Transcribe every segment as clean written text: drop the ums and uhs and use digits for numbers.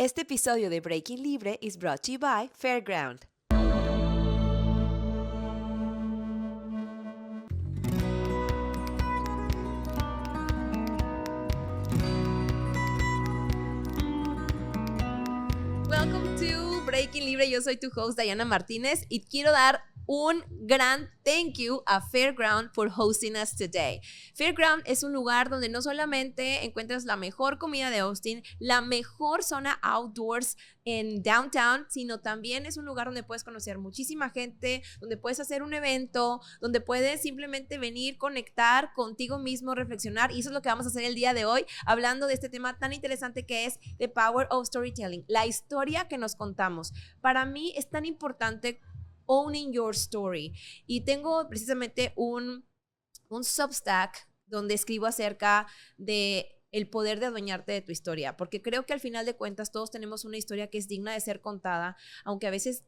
Este episodio de Breaking Libre is brought to you by Fairground. Welcome to Breaking Libre. Yo soy tu host Diana Martínez y quiero dar un gran thank you a Fairground for hosting us today. Fairground es un lugar donde no solamente encuentras la mejor comida de Austin, la mejor zona outdoors en downtown, sino también es un lugar donde puedes conocer muchísima gente, donde puedes hacer un evento, donde puedes simplemente venir, conectar contigo mismo, reflexionar, y eso es lo que vamos a hacer el día de hoy, hablando de este tema tan interesante que es The Power of Storytelling, la historia que nos contamos. Para mí es tan importante owning your story, y tengo precisamente un Substack donde escribo acerca de el poder de adueñarte de tu historia, porque creo que al final de cuentas todos tenemos una historia que es digna de ser contada, aunque a veces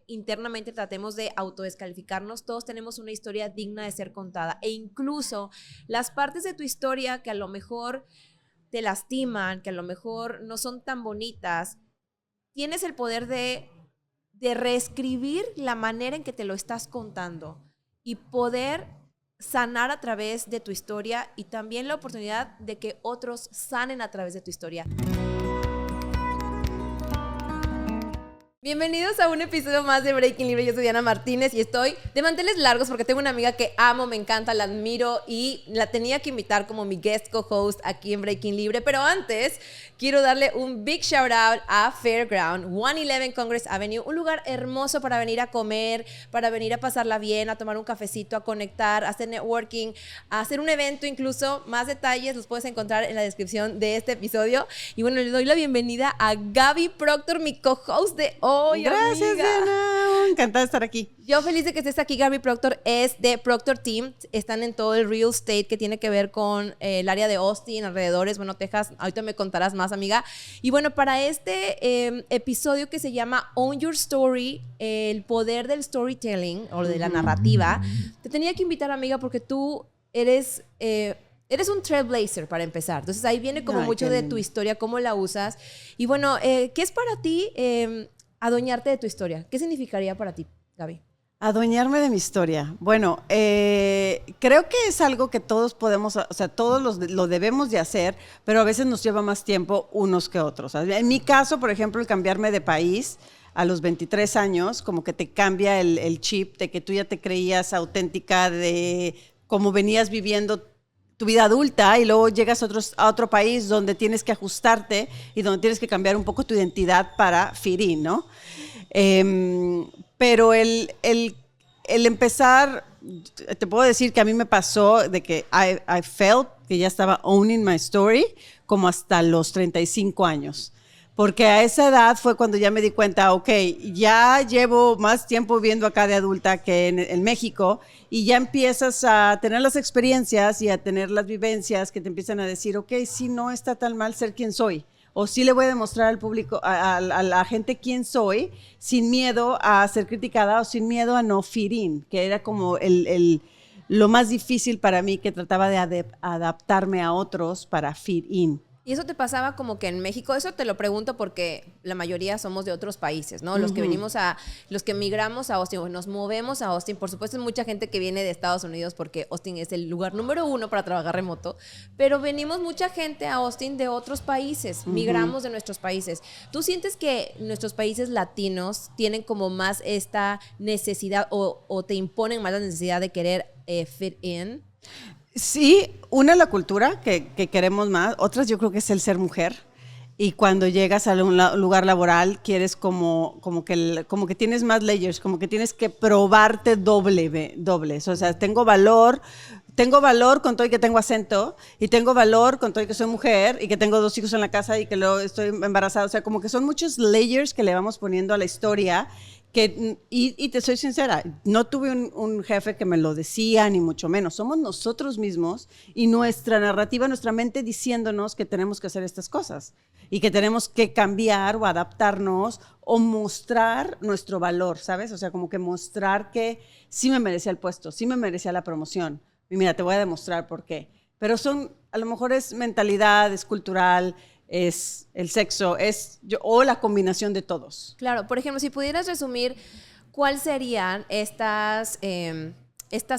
internamente tratemos de autodescalificarnos. Todos tenemos una historia digna de ser contada, e incluso las partes de tu historia que a lo mejor te lastiman, que a lo mejor no son tan bonitas, tienes el poder de reescribir la manera en que te lo estás contando y poder sanar a través de tu historia, y también la oportunidad de que otros sanen a través de tu historia. Bienvenidos a un episodio más de Breaking Libre. Yo soy Diana Martínez y estoy de manteles largos porque tengo una amiga que amo, me encanta, la admiro y la tenía que invitar como mi guest co-host aquí en Breaking Libre. Pero antes, quiero darle un big shout out a Fairground, 111 Congress Avenue, un lugar hermoso para venir a comer, para venir a pasarla bien, a tomar un cafecito, a conectar, a hacer networking, a hacer un evento incluso. Más detalles los puedes encontrar en la descripción de este episodio. Y bueno, le doy la bienvenida a Gaby Proctor, mi co-host de hoy. Gracias, amiga. Diana. Encantada de estar aquí. Yo feliz de que estés aquí. Gaby Proctor es de Proctor Team. Están en todo el real estate que tiene que ver con el área de Austin, alrededores, bueno, Texas. Ahorita me contarás más, amiga. Y bueno, para este episodio que se llama Own Your Story, el poder del storytelling o de la narrativa, te tenía que invitar, amiga, porque tú eres un trailblazer para empezar. Entonces ahí viene como mucho de tu historia, cómo la usas. Y bueno, ¿qué es para ti adueñarte de tu historia? ¿Qué significaría para ti, Gaby? Adueñarme de mi historia. Bueno, creo que es algo que todos podemos, o sea, todos lo debemos de hacer, pero a veces nos lleva más tiempo unos que otros. En mi caso, por ejemplo, el cambiarme de país a los 23 años, como que te cambia el chip de que tú ya te creías auténtica de cómo venías viviendo tu vida adulta, y luego llegas a otro país donde tienes que ajustarte y donde tienes que cambiar un poco tu identidad para fit in, ¿no? Pero el empezar, te puedo decir que a mí me pasó de que I felt que ya estaba owning my story como hasta los 35 años. Porque a esa edad fue cuando ya me di cuenta, ok, ya llevo más tiempo viviendo acá de adulta que en México, y ya empiezas a tener las experiencias y a tener las vivencias que te empiezan a decir, ok, sí, no está tan mal ser quien soy, o sí le voy a demostrar al público, a la gente quién soy, sin miedo a ser criticada o sin miedo a no fit in, que era como lo más difícil para mí, que trataba de adaptarme a otros para fit in. Y eso te pasaba como que en México. Eso te lo pregunto porque la mayoría somos de otros países, ¿no? Los que los que migramos a Austin, o nos movemos a Austin. Por supuesto, hay mucha gente que viene de Estados Unidos porque Austin es el lugar número 1 para trabajar remoto, pero venimos mucha gente a Austin de otros países, migramos de nuestros países. ¿Tú sientes que nuestros países latinos tienen como más esta necesidad o te imponen más la necesidad de querer fit in? Sí, una la cultura que queremos más, otras yo creo que es el ser mujer, y cuando llegas a un lugar laboral quieres como que tienes más layers, como que tienes que probarte dobles, o sea, tengo valor con todo y que tengo acento, y tengo valor con todo y que soy mujer y que tengo 2 hijos en la casa y que luego estoy embarazada, o sea, como que son muchos layers que le vamos poniendo a la historia. Y te soy sincera, no tuve un jefe que me lo decía, ni mucho menos. Somos nosotros mismos y nuestra narrativa, nuestra mente diciéndonos que tenemos que hacer estas cosas y que tenemos que cambiar o adaptarnos o mostrar nuestro valor, ¿sabes? O sea, como que mostrar que sí me merecía el puesto, sí me merecía la promoción. Y mira, te voy a demostrar por qué. Pero a lo mejor es mentalidad, es cultural, es el sexo, o la combinación de todos. Claro, por ejemplo, si pudieras resumir, ¿cuáles serían estas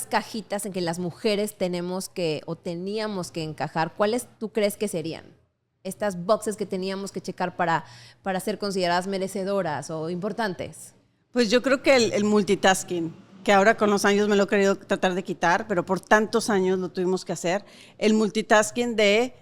cajitas en que las mujeres tenemos que o teníamos que encajar? ¿Cuáles tú crees que serían? Estas boxes que teníamos que checar para ser consideradas merecedoras o importantes. Pues yo creo que el multitasking, que ahora con los años me lo he querido tratar de quitar, pero por tantos años lo tuvimos que hacer. El multitasking de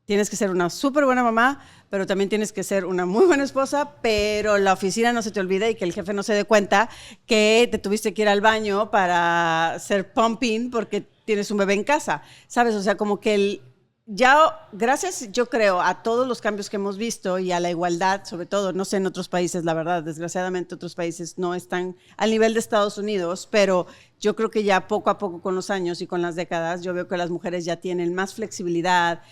tienes que ser una súper buena mamá, pero también tienes que ser una muy buena esposa, pero la oficina no se te olvide y que el jefe no se dé cuenta que te tuviste que ir al baño para hacer pumping porque tienes un bebé en casa, ¿sabes? O sea, como que ya, gracias, yo creo, a todos los cambios que hemos visto y a la igualdad, sobre todo, no sé en otros países, la verdad, desgraciadamente otros países no están al nivel de Estados Unidos, pero yo creo que ya poco a poco con los años y con las décadas, yo veo que las mujeres ya tienen más flexibilidad,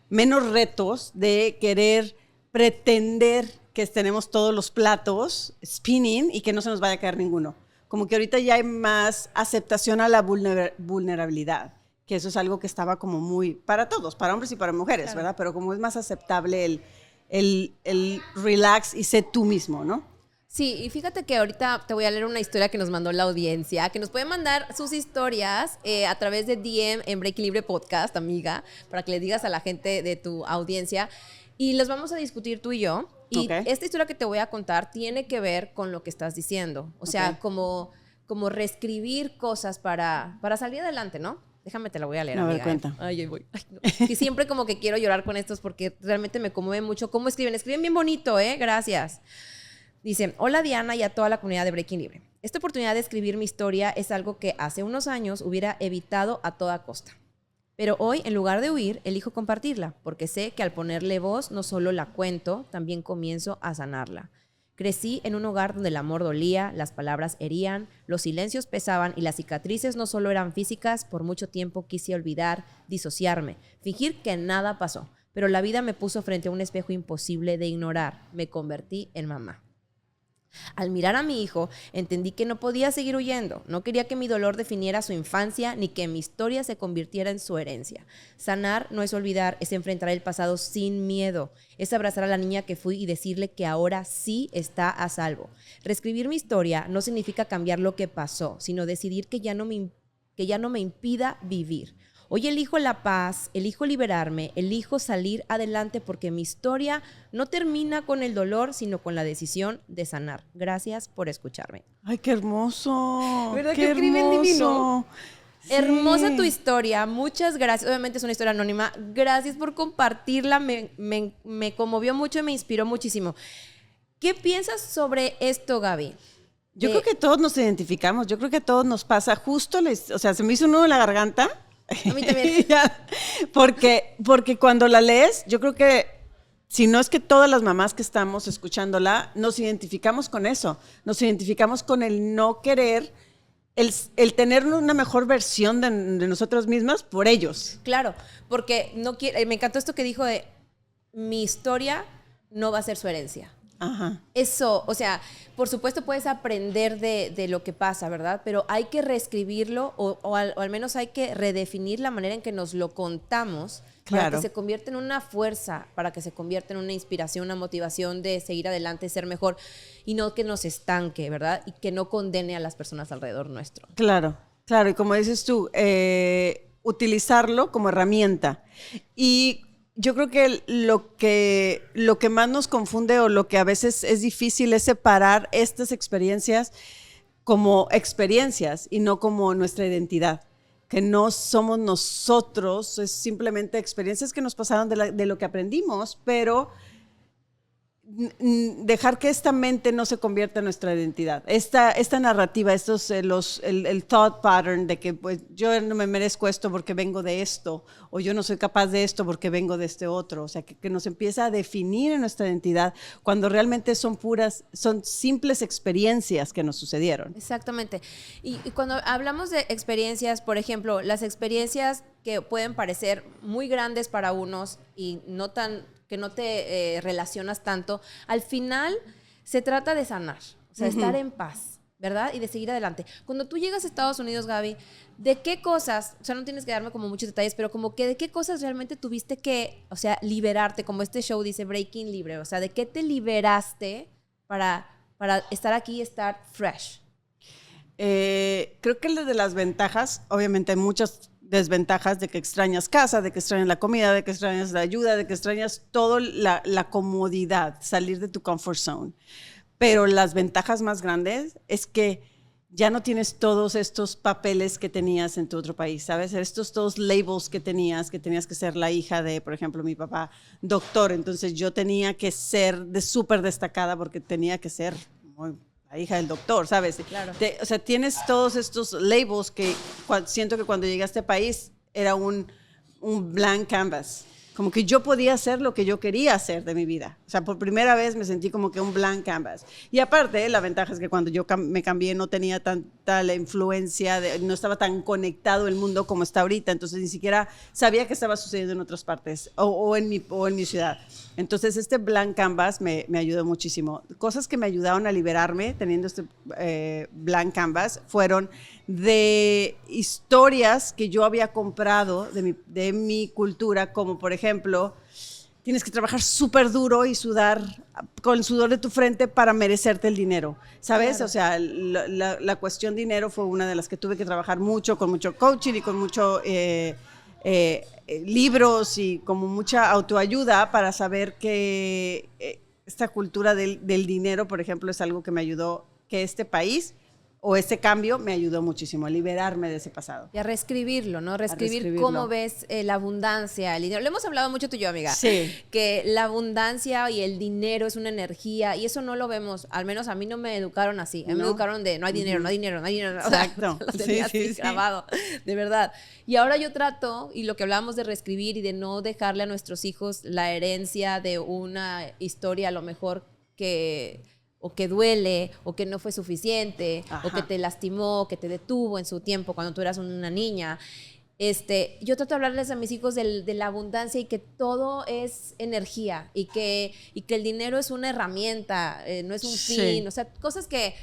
menos retos de querer pretender que tenemos todos los platos spinning y que no se nos vaya a caer ninguno. Como que ahorita ya hay más aceptación a la vulnerabilidad, que eso es algo que estaba como muy para todos, para hombres y para mujeres, claro, ¿verdad? Pero como es más aceptable el relax y sé tú mismo, ¿no? Sí, y fíjate que ahorita te voy a leer una historia que nos mandó la audiencia, que nos pueden mandar sus historias a través de DM en Breaking Libre Podcast, amiga, para que le digas a la gente de tu audiencia. Y los vamos a discutir tú y yo. Y esta historia que te voy a contar tiene que ver con lo que estás diciendo. O sea, como reescribir cosas para salir adelante, ¿no? Déjame, te la voy a leer, amiga. Cuenta. Ay, ahí voy. Ay, no. Y siempre como que quiero llorar con estos porque realmente me conmueve mucho. ¿Cómo escriben? Escriben bien bonito, ¿eh? Gracias. Dice, hola Diana y a toda la comunidad de Breaking Libre. Esta oportunidad de escribir mi historia es algo que hace unos años hubiera evitado a toda costa. Pero hoy, en lugar de huir, elijo compartirla, porque sé que al ponerle voz no solo la cuento, también comienzo a sanarla. Crecí en un hogar donde el amor dolía, las palabras herían, los silencios pesaban y las cicatrices no solo eran físicas, por mucho tiempo quise olvidar, disociarme, fingir que nada pasó. Pero la vida me puso frente a un espejo imposible de ignorar. Me convertí en mamá. Al mirar a mi hijo, entendí que no podía seguir huyendo. No quería que mi dolor definiera su infancia ni que mi historia se convirtiera en su herencia. Sanar no es olvidar, es enfrentar el pasado sin miedo. Es abrazar a la niña que fui y decirle que ahora sí está a salvo. Reescribir mi historia no significa cambiar lo que pasó, sino decidir que ya no me impida vivir. Hoy elijo la paz, elijo liberarme, elijo salir adelante porque mi historia no termina con el dolor, sino con la decisión de sanar. Gracias por escucharme. ¡Ay, qué hermoso! ¿Verdad ¡Qué que escriben divino? Sí. Hermosa tu historia, muchas gracias. Obviamente es una historia anónima. Gracias por compartirla, me conmovió mucho y me inspiró muchísimo. ¿Qué piensas sobre esto, Gaby? Yo creo que todos nos identificamos, yo creo que a todos nos pasa justo, o sea, se me hizo un nudo en la garganta. A mí también. porque cuando la lees, yo creo que, si no es que todas las mamás que estamos escuchándola, nos identificamos con eso, nos identificamos con el no querer, el tener una mejor versión de nosotras mismas por ellos. Claro, porque me encantó esto que dijo de, mi historia no va a ser su herencia. Ajá. Eso, o sea, por supuesto puedes aprender de lo que pasa, ¿verdad? Pero hay que reescribirlo o al menos hay que redefinir la manera en que nos lo contamos, claro, para que se convierta en una fuerza, para que se convierta en una inspiración, una motivación de seguir adelante, ser mejor y no que nos estanque, ¿verdad? Y que no condene a las personas alrededor nuestro. Claro, claro. Y como dices tú, utilizarlo como herramienta. Y yo creo que lo que más nos confunde o lo que a veces es difícil es separar estas experiencias como experiencias y no como nuestra identidad, que no somos nosotros, es simplemente experiencias que nos pasaron de lo que aprendimos, pero dejar que esta mente no se convierta en nuestra identidad. Esta narrativa, el thought pattern de que pues, yo no me merezco esto porque vengo de esto, o yo no soy capaz de esto porque vengo de este otro. O sea, que nos empieza a definir en nuestra identidad cuando realmente son simples experiencias que nos sucedieron. Exactamente. Y cuando hablamos de experiencias, por ejemplo, las experiencias que pueden parecer muy grandes para unos y que no te relacionas tanto, al final se trata de sanar, o sea, estar en paz, ¿verdad? Y de seguir adelante. Cuando tú llegas a Estados Unidos, Gaby, ¿de qué cosas, o sea, no tienes que darme como muchos detalles, pero como que de qué cosas realmente tuviste que, o sea, liberarte, como este show dice Breaking Libre, o sea, ¿de qué te liberaste para estar aquí y estar fresh? Creo que de las ventajas, obviamente hay muchas desventajas de que extrañas casa, de que extrañas la comida, de que extrañas la ayuda, de que extrañas todo la comodidad, salir de tu comfort zone. Pero las ventajas más grandes es que ya no tienes todos estos papeles que tenías en tu otro país, ¿sabes? Estos todos labels que tenías que ser la hija de, por ejemplo, mi papá, doctor. Entonces yo tenía que ser súper destacada porque tenía que ser la hija del doctor, ¿sabes? Claro. O sea, tienes todos estos labels que siento que cuando llegué a este país era un blank canvas. Como que yo podía hacer lo que yo quería hacer de mi vida. O sea, por primera vez me sentí como que un blank canvas. Y aparte, la ventaja es que cuando yo me cambié no tenía tanta la influencia, no estaba tan conectado el mundo como está ahorita. Entonces ni siquiera sabía qué estaba sucediendo en otras partes o en mi ciudad. Entonces este blank canvas me ayudó muchísimo. Cosas que me ayudaron a liberarme teniendo este blank canvas fueron de historias que yo había comprado de mi cultura, como por ejemplo, tienes que trabajar súper duro y sudar con el sudor de tu frente para merecerte el dinero, ¿sabes? Claro. O sea, la cuestión dinero fue una de las que tuve que trabajar mucho, con mucho coaching y con mucho libros y como mucha autoayuda para saber que esta cultura del dinero, por ejemplo, es algo que me ayudó, que este país o ese cambio me ayudó muchísimo a liberarme de ese pasado. Y a reescribirlo, ¿no? Reescribir cómo ves la abundancia, el dinero. Lo hemos hablado mucho tú y yo, amiga. Sí. Que la abundancia y el dinero es una energía y eso no lo vemos. Al menos a mí no me educaron así. A mí me educaron de no hay dinero, no hay dinero, no hay dinero. Exacto. O sea, lo tenía así grabado, de verdad. Y ahora yo trato, y lo que hablábamos de reescribir y de no dejarle a nuestros hijos la herencia de una historia a lo mejor o que duele, o que no fue suficiente, Ajá. o que te lastimó, que te detuvo en su tiempo cuando tú eras una niña. Yo trato de hablarles a mis hijos de la abundancia y que todo es energía y que el dinero es una herramienta, no es un fin. O sea, cosas que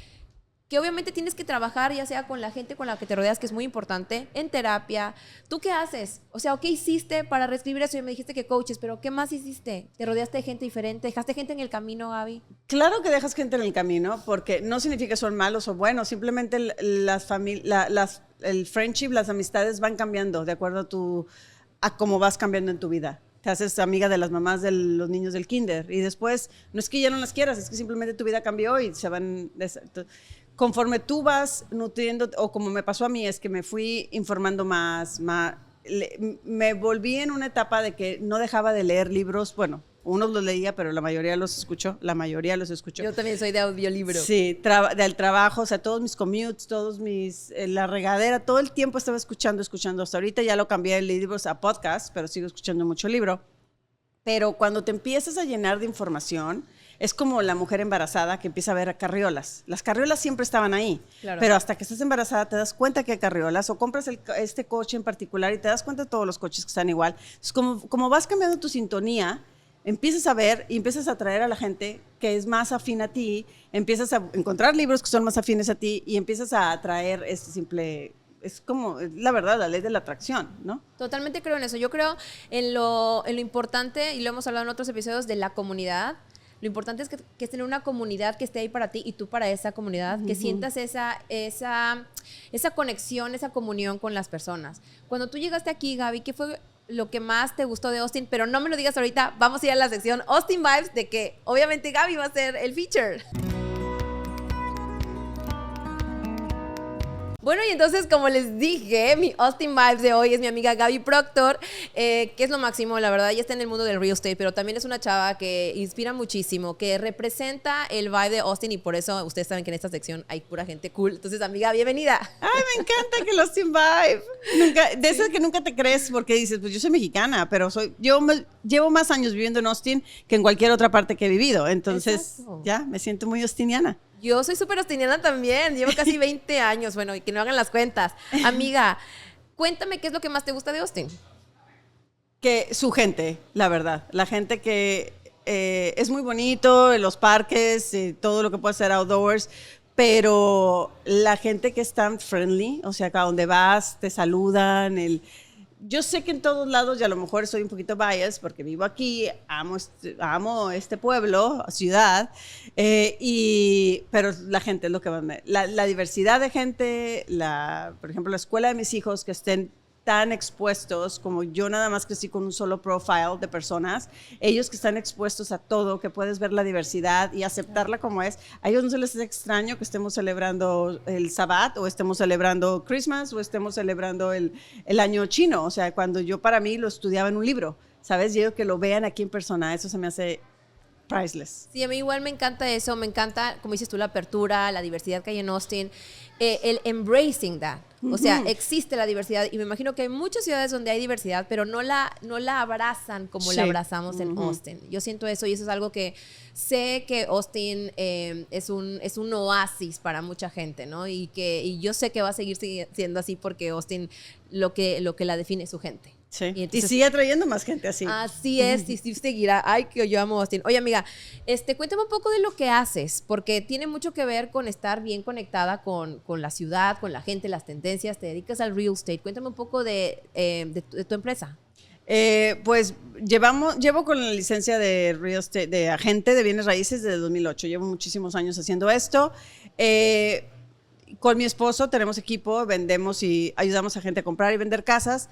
obviamente tienes que trabajar, ya sea con la gente con la que te rodeas, que es muy importante, en terapia. ¿Tú qué haces? O sea, ¿qué hiciste para reescribir eso? Y me dijiste que coaches, pero ¿qué más hiciste? ¿Te rodeaste de gente diferente? ¿Dejaste gente en el camino, Gaby? Claro que dejas gente en el camino, porque no significa que son malos o buenos, simplemente el friendship, las amistades van cambiando de acuerdo a cómo vas cambiando en tu vida. Te haces amiga de las mamás de los niños del kinder y después, no es que ya no las quieras, es que simplemente tu vida cambió y se van... Conforme tú vas nutriendo, o como me pasó a mí, es que me fui informando más, me volví en una etapa de que no dejaba de leer libros, bueno, unos los leía, pero la mayoría los escucho. Yo también soy de audiolibro. Sí, del trabajo, o sea, todos mis commutes, la regadera, todo el tiempo estaba escuchando, hasta ahorita ya lo cambié de libros a podcast, pero sigo escuchando mucho libro. Pero cuando te empiezas a llenar de información, es como la mujer embarazada que empieza a ver carriolas. Las carriolas siempre estaban ahí, claro. Pero hasta que estás embarazada te das cuenta que hay carriolas o compras este coche en particular y te das cuenta de todos los coches que están igual. Entonces, como vas cambiando tu sintonía, empiezas a ver y empiezas a atraer a la gente que es más afín a ti, empiezas a encontrar libros que son más afines a ti y empiezas a atraer es como, la verdad, la ley de la atracción, ¿no? Totalmente creo en eso. Yo creo en lo importante, y lo hemos hablado en otros episodios, de la comunidad. Lo importante es que es tener una comunidad que esté ahí para ti y tú para esa comunidad, que sientas esa conexión, esa comunión con las personas. Cuando tú llegaste aquí, Gaby, ¿qué fue lo que más te gustó de Austin? Pero no me lo digas ahorita, vamos a ir a la sección Austin Vibes, de que obviamente Gaby va a ser el feature. Bueno, y entonces, como les dije, mi Austin Vibes de hoy es mi amiga Gaby Proctor, que es lo máximo, la verdad. Ella está en el mundo del real estate, pero también es una chava que inspira muchísimo, que representa el vibe de Austin, y por eso ustedes saben que en esta sección hay pura gente cool. Entonces, amiga, bienvenida. Ay, me encanta que el Austin Vibe. De esas que nunca te crees, porque dices, pues yo soy mexicana, pero llevo más años viviendo en Austin que en cualquier otra parte que he vivido. Entonces, Exacto. Ya me siento muy austiniana. Yo soy súper austiniana también, llevo casi 20 años, bueno, y que no hagan las cuentas. Amiga, cuéntame qué es lo que más te gusta de Austin. Que su gente, la verdad, la gente que es muy bonito, los parques, todo lo que puede ser outdoors, pero la gente que es tan friendly, o sea, a donde vas, te saludan, yo sé que en todos lados, y a lo mejor soy un poquito biased porque vivo aquí, amo este pueblo, ciudad, pero la gente es lo que más la diversidad de gente, por ejemplo, la escuela de mis hijos que estén tan expuestos, como yo nada más crecí con un solo profile de personas, ellos que están expuestos a todo, que puedes ver la diversidad y aceptarla como es, a ellos no se les es extraño que estemos celebrando el Sabbat o estemos celebrando Christmas o estemos celebrando el año chino, o sea, cuando yo para mí lo estudiaba en un libro, ¿sabes? Yo que lo vean aquí en persona, eso se me hace priceless. Sí, a mí igual me encanta eso, me encanta, como dices tú, la apertura, la diversidad que hay en Austin, el embracing that. O sea, existe la diversidad y me imagino que hay muchas ciudades donde hay diversidad, pero no la abrazan como la abrazamos en Austin. Yo siento eso y eso es algo que sé que Austin es un oasis para mucha gente, ¿no? Y yo sé que va a seguir siendo así porque Austin lo que la define es su gente. Sí. Y sigue atrayendo más gente así. Así es, y sí seguirá. Ay, que yo amo Austin. Oye, amiga, cuéntame un poco de lo que haces, porque tiene mucho que ver con estar bien conectada con la ciudad, con la gente, las tendencias. Te dedicas al real estate. Cuéntame un poco de tu empresa. Pues llevo con la licencia de real estate, de agente de bienes raíces desde 2008. Llevo muchísimos años haciendo esto. Con mi esposo tenemos equipo, vendemos y ayudamos a gente a comprar y vender casas,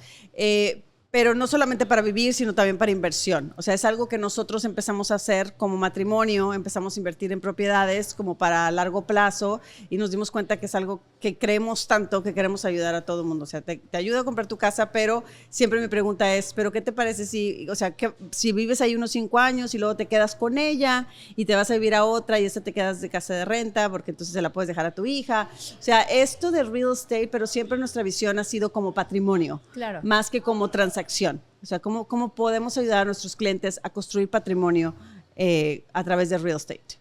pero no solamente para vivir, sino también para inversión. O sea, es algo que nosotros empezamos a hacer como matrimonio, empezamos a invertir en propiedades como para largo plazo y nos dimos cuenta que es algo que creemos tanto que queremos ayudar a todo el mundo. O sea, te ayuda a comprar tu casa, pero siempre mi pregunta es, ¿pero qué te parece si vives ahí unos 5 años y luego te quedas con ella y te vas a vivir a otra y esa te quedas de casa de renta porque entonces se la puedes dejar a tu hija? O sea, esto de real estate, pero siempre nuestra visión ha sido como patrimonio, claro, más que como transacción. O sea, ¿cómo podemos ayudar a nuestros clientes a construir patrimonio a través de real estate?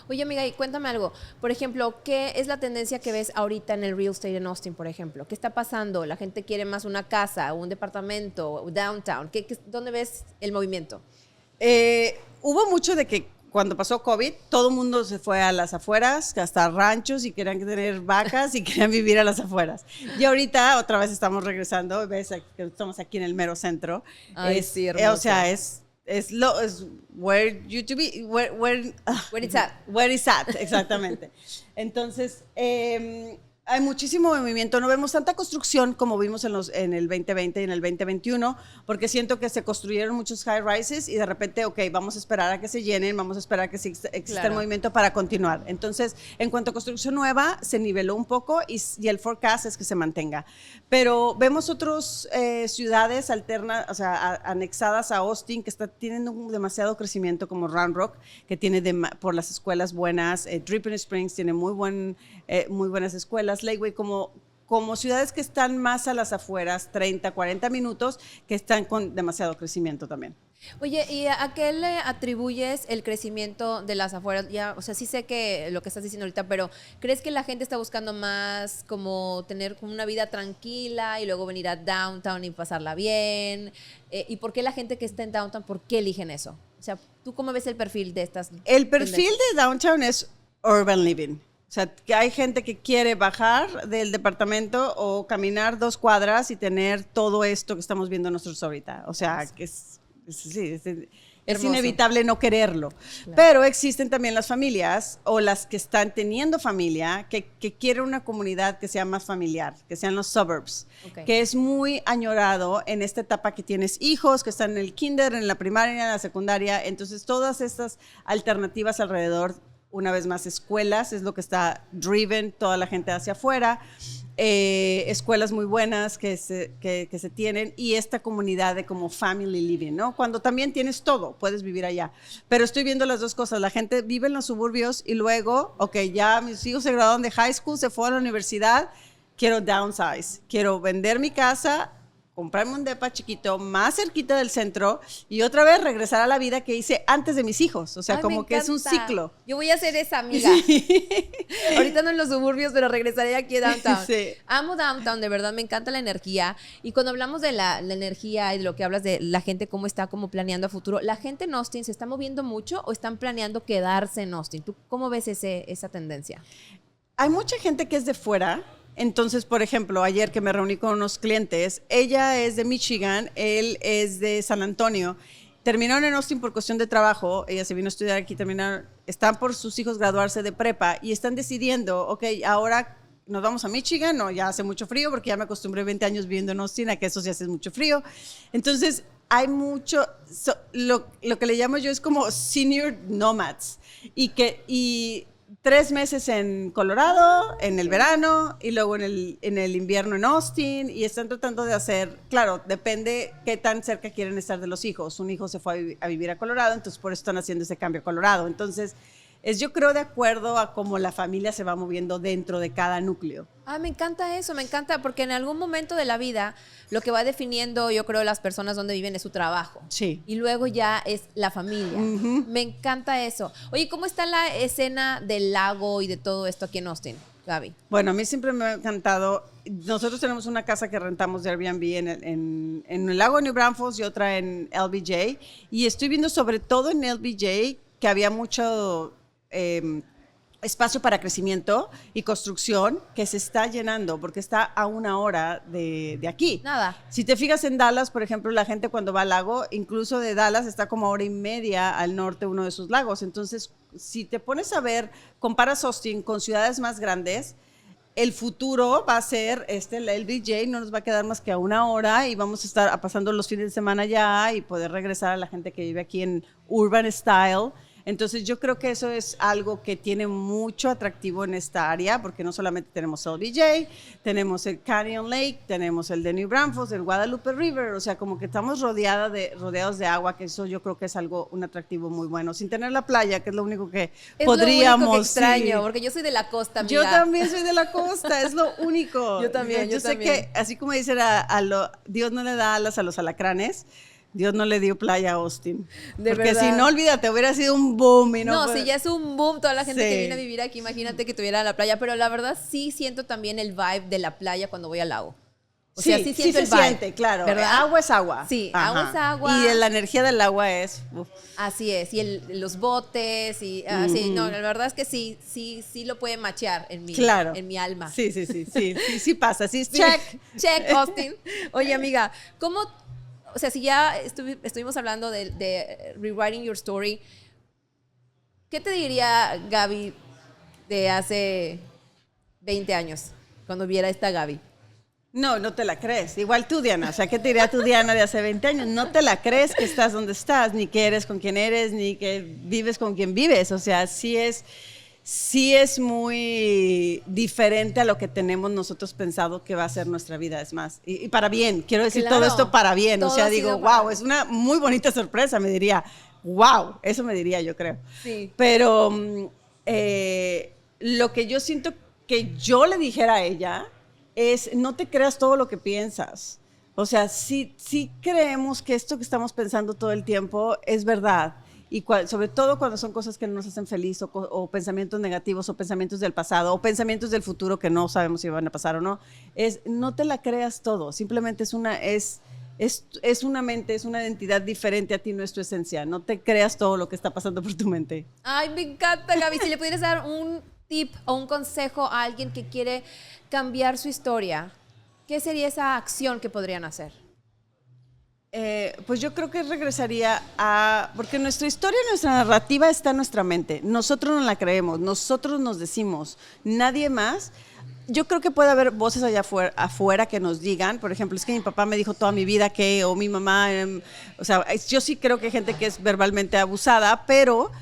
Oye, amiga, y cuéntame algo. Por ejemplo, ¿qué es la tendencia que ves ahorita en el real estate en Austin, por ejemplo? ¿Qué está pasando? ¿La gente quiere más una casa, un departamento, downtown? ¿Dónde ves el movimiento? Hubo mucho de que cuando pasó COVID, todo el mundo se fue a las afueras, hasta ranchos y querían tener vacas y querían vivir a las afueras. Y ahorita otra vez estamos regresando, ves que estamos aquí en el mero centro. Ay, sí, hermoso. O sea, es where you to be, where it's at. Where it's at, exactamente. Entonces, hay muchísimo movimiento, no vemos tanta construcción como vimos en el 2020 y en el 2021, porque siento que se construyeron muchos high rises y de repente, ok, vamos a esperar a que se llenen, vamos a esperar a que exista el movimiento para continuar. Entonces, en cuanto a construcción nueva, se niveló un poco y el forecast es que se mantenga. Pero vemos otras ciudades alternas, o sea, anexadas a Austin, que tienen un demasiado crecimiento, como Round Rock, que tiene por las escuelas buenas, Dripping Springs tiene muy buenas escuelas, Lakeway, como ciudades que están más a las afueras, 30, 40 minutos, que están con demasiado crecimiento también. Oye, ¿y a qué le atribuyes el crecimiento de las afueras? Ya, o sea, sí sé que lo que estás diciendo ahorita, pero ¿crees que la gente está buscando más como tener una vida tranquila y luego venir a downtown y pasarla bien? ¿Y por qué la gente que está en downtown, por qué eligen eso? O sea, ¿tú cómo ves el perfil de estas? El perfil de downtown es urban living. O sea, que hay gente que quiere bajar del departamento o caminar 2 cuadras y tener todo esto que estamos viendo nosotros ahorita. O sea, que es inevitable no quererlo. Claro. Pero existen también las familias o las que están teniendo familia que quieren una comunidad que sea más familiar, que sean los suburbs, que es muy añorado en esta etapa que tienes hijos, que están en el kinder, en la primaria, en la secundaria. Entonces, todas estas alternativas alrededor, una vez más, escuelas, es lo que está driven toda la gente hacia afuera, escuelas muy buenas que se tienen y esta comunidad de como family living, ¿no? Cuando también tienes todo, puedes vivir allá. Pero estoy viendo las dos cosas, la gente vive en los suburbios y luego, ok, ya mis hijos se graduaron de high school, se fueron a la universidad, quiero downsize, quiero vender mi casa, comprarme un depa chiquito más cerquita del centro y otra vez regresar a la vida que hice antes de mis hijos. O sea, como que es un ciclo. Yo voy a ser esa amiga. Sí. Ahorita no en los suburbios, pero regresaré aquí a downtown. Sí. Amo downtown, de verdad, me encanta la energía. Y cuando hablamos de la energía y de lo que hablas de la gente, cómo está como planeando a futuro, ¿la gente en Austin se está moviendo mucho o están planeando quedarse en Austin? ¿Tú cómo ves esa tendencia? Hay mucha gente que es de fuera. Entonces, por ejemplo, ayer que me reuní con unos clientes, ella es de Michigan, él es de San Antonio. Terminaron en Austin por cuestión de trabajo, ella se vino a estudiar aquí, están por sus hijos graduarse de prepa y están decidiendo, ok, ahora nos vamos a Michigan, no, ya hace mucho frío porque ya me acostumbré 20 años viviendo en Austin a que eso sí hace mucho frío. Entonces, hay mucho, lo que le llamo yo es como senior nomads y 3 meses en Colorado, en el verano, y luego en el invierno en Austin, y están tratando de hacer, claro, depende qué tan cerca quieren estar de los hijos. Un hijo se fue a vivir a Colorado, entonces por eso están haciendo ese cambio a Colorado. Entonces, es yo creo de acuerdo a cómo la familia se va moviendo dentro de cada núcleo. Me encanta eso, me encanta, porque en algún momento de la vida lo que va definiendo, yo creo, las personas donde viven es su trabajo. Sí. Y luego ya es la familia. Me encanta eso. Oye, ¿cómo está la escena del lago y de todo esto aquí en Austin, Gaby? Bueno, a mí siempre me ha encantado. Nosotros tenemos una casa que rentamos de Airbnb en el lago New Braunfels y otra en LBJ. Y estoy viendo sobre todo en LBJ que había mucho espacio para crecimiento y construcción que se está llenando porque está a 1 hora de aquí. Nada. Si te fijas en Dallas, por ejemplo, la gente cuando va al lago, incluso de Dallas está como a 1 hora y media al norte uno de sus lagos. Entonces, si te pones a ver, comparas Austin con ciudades más grandes, el futuro va a ser el LBJ, no nos va a quedar más que a 1 hora y vamos a estar pasando los fines de semana allá y poder regresar a la gente que vive aquí en Urban Style. Entonces yo creo que eso es algo que tiene mucho atractivo en esta área, porque no solamente tenemos LBJ, tenemos el Canyon Lake, tenemos el de New Braunfels, el Guadalupe River, o sea, como que estamos rodeados de agua, que eso yo creo que es un atractivo muy bueno, sin tener la playa, que es lo único que podríamos. Lo único que extraño, sí. Porque yo soy de la costa, amiga. Yo también soy de la costa, es lo único. Yo también. Yo sé que, así como dicen, Dios no le da alas a los alacranes, Dios no le dio playa a Austin. Porque verdad. si no, olvídate, hubiera sido un boom. Si ya es un boom, toda la gente que viene a vivir aquí, imagínate que tuviera la playa. Pero la verdad sí siento también el vibe de la playa cuando voy al lago. O sea, sí siento el vibe. Siente, claro. ¿Verdad? Agua es agua. Sí, Ajá. agua es agua. Y la energía del agua es... Así es. Y los botes. Y sí, no, la verdad es que sí lo puede machear en mi alma. Sí pasa. Sí, Check, Austin. Oye, amiga, ¿cómo... O sea, si ya estuvimos hablando de rewriting your story, ¿qué te diría Gaby de hace 20 años cuando viera esta Gaby? No te la crees. Igual tú, Diana. O sea, ¿qué te diría tu Diana de hace 20 años? No te la crees que estás donde estás, ni que eres con quien eres, ni que vives con quien vives. O sea, sí es muy diferente a lo que tenemos nosotros pensado que va a ser nuestra vida, es más. Y para bien, quiero decir todo esto para bien. O sea, digo, wow, es una muy bonita sorpresa, me diría. Wow, eso me diría, yo creo. Sí. Pero lo que yo siento que yo le dijera a ella es, no te creas todo lo que piensas. O sea, sí creemos que esto que estamos pensando todo el tiempo es verdad. Y sobre todo cuando son cosas que no nos hacen feliz o pensamientos negativos o pensamientos del pasado o pensamientos del futuro que no sabemos si van a pasar o no, no te la creas todo, simplemente es una mente, es una identidad diferente a ti, no es tu esencia, no te creas todo lo que está pasando por tu mente. Ay, me encanta, Gaby, si le pudieras dar un tip o un consejo a alguien que quiere cambiar su historia, ¿qué sería esa acción que podrían hacer? Pues yo creo que regresaría porque nuestra historia, nuestra narrativa está en nuestra mente. Nosotros no la creemos, nosotros nos decimos, nadie más. Yo creo que puede haber voces allá afuera que nos digan, por ejemplo, es que mi papá me dijo toda mi vida o mi mamá, o sea, yo sí creo que hay gente que es verbalmente abusada, pero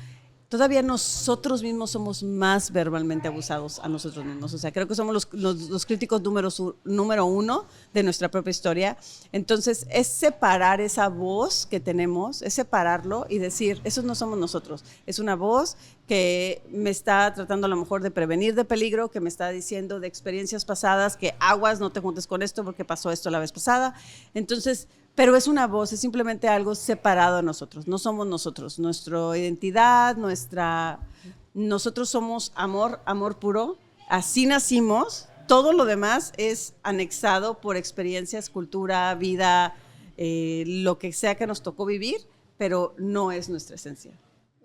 todavía nosotros mismos somos más verbalmente abusados a nosotros mismos. O sea, creo que somos los críticos número 1 de nuestra propia historia. Entonces, es separar esa voz que tenemos, es separarlo y decir, esos no somos nosotros. Es una voz que me está tratando a lo mejor de prevenir de peligro, que me está diciendo de experiencias pasadas, que aguas, no te juntes con esto porque pasó esto la vez pasada. Entonces, pero es una voz, es simplemente algo separado de nosotros, no somos nosotros, nuestra identidad, nosotros somos amor puro, así nacimos, todo lo demás es anexado por experiencias, cultura, vida, lo que sea que nos tocó vivir, pero no es nuestra esencia.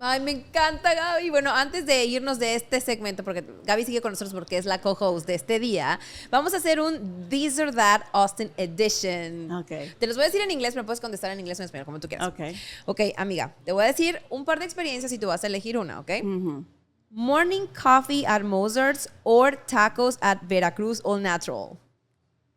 Ay, me encanta, Gaby. Bueno, antes de irnos de este segmento, porque Gaby sigue con nosotros porque es la co-host de este día, vamos a hacer un This or That Austin Edition. Ok. Te los voy a decir en inglés, pero puedes contestar en inglés o en español, como tú quieras. Ok. Ok, amiga, te voy a decir un par de experiencias y tú vas a elegir una, ¿ok? Morning coffee at Mozart's or tacos at Veracruz All Natural.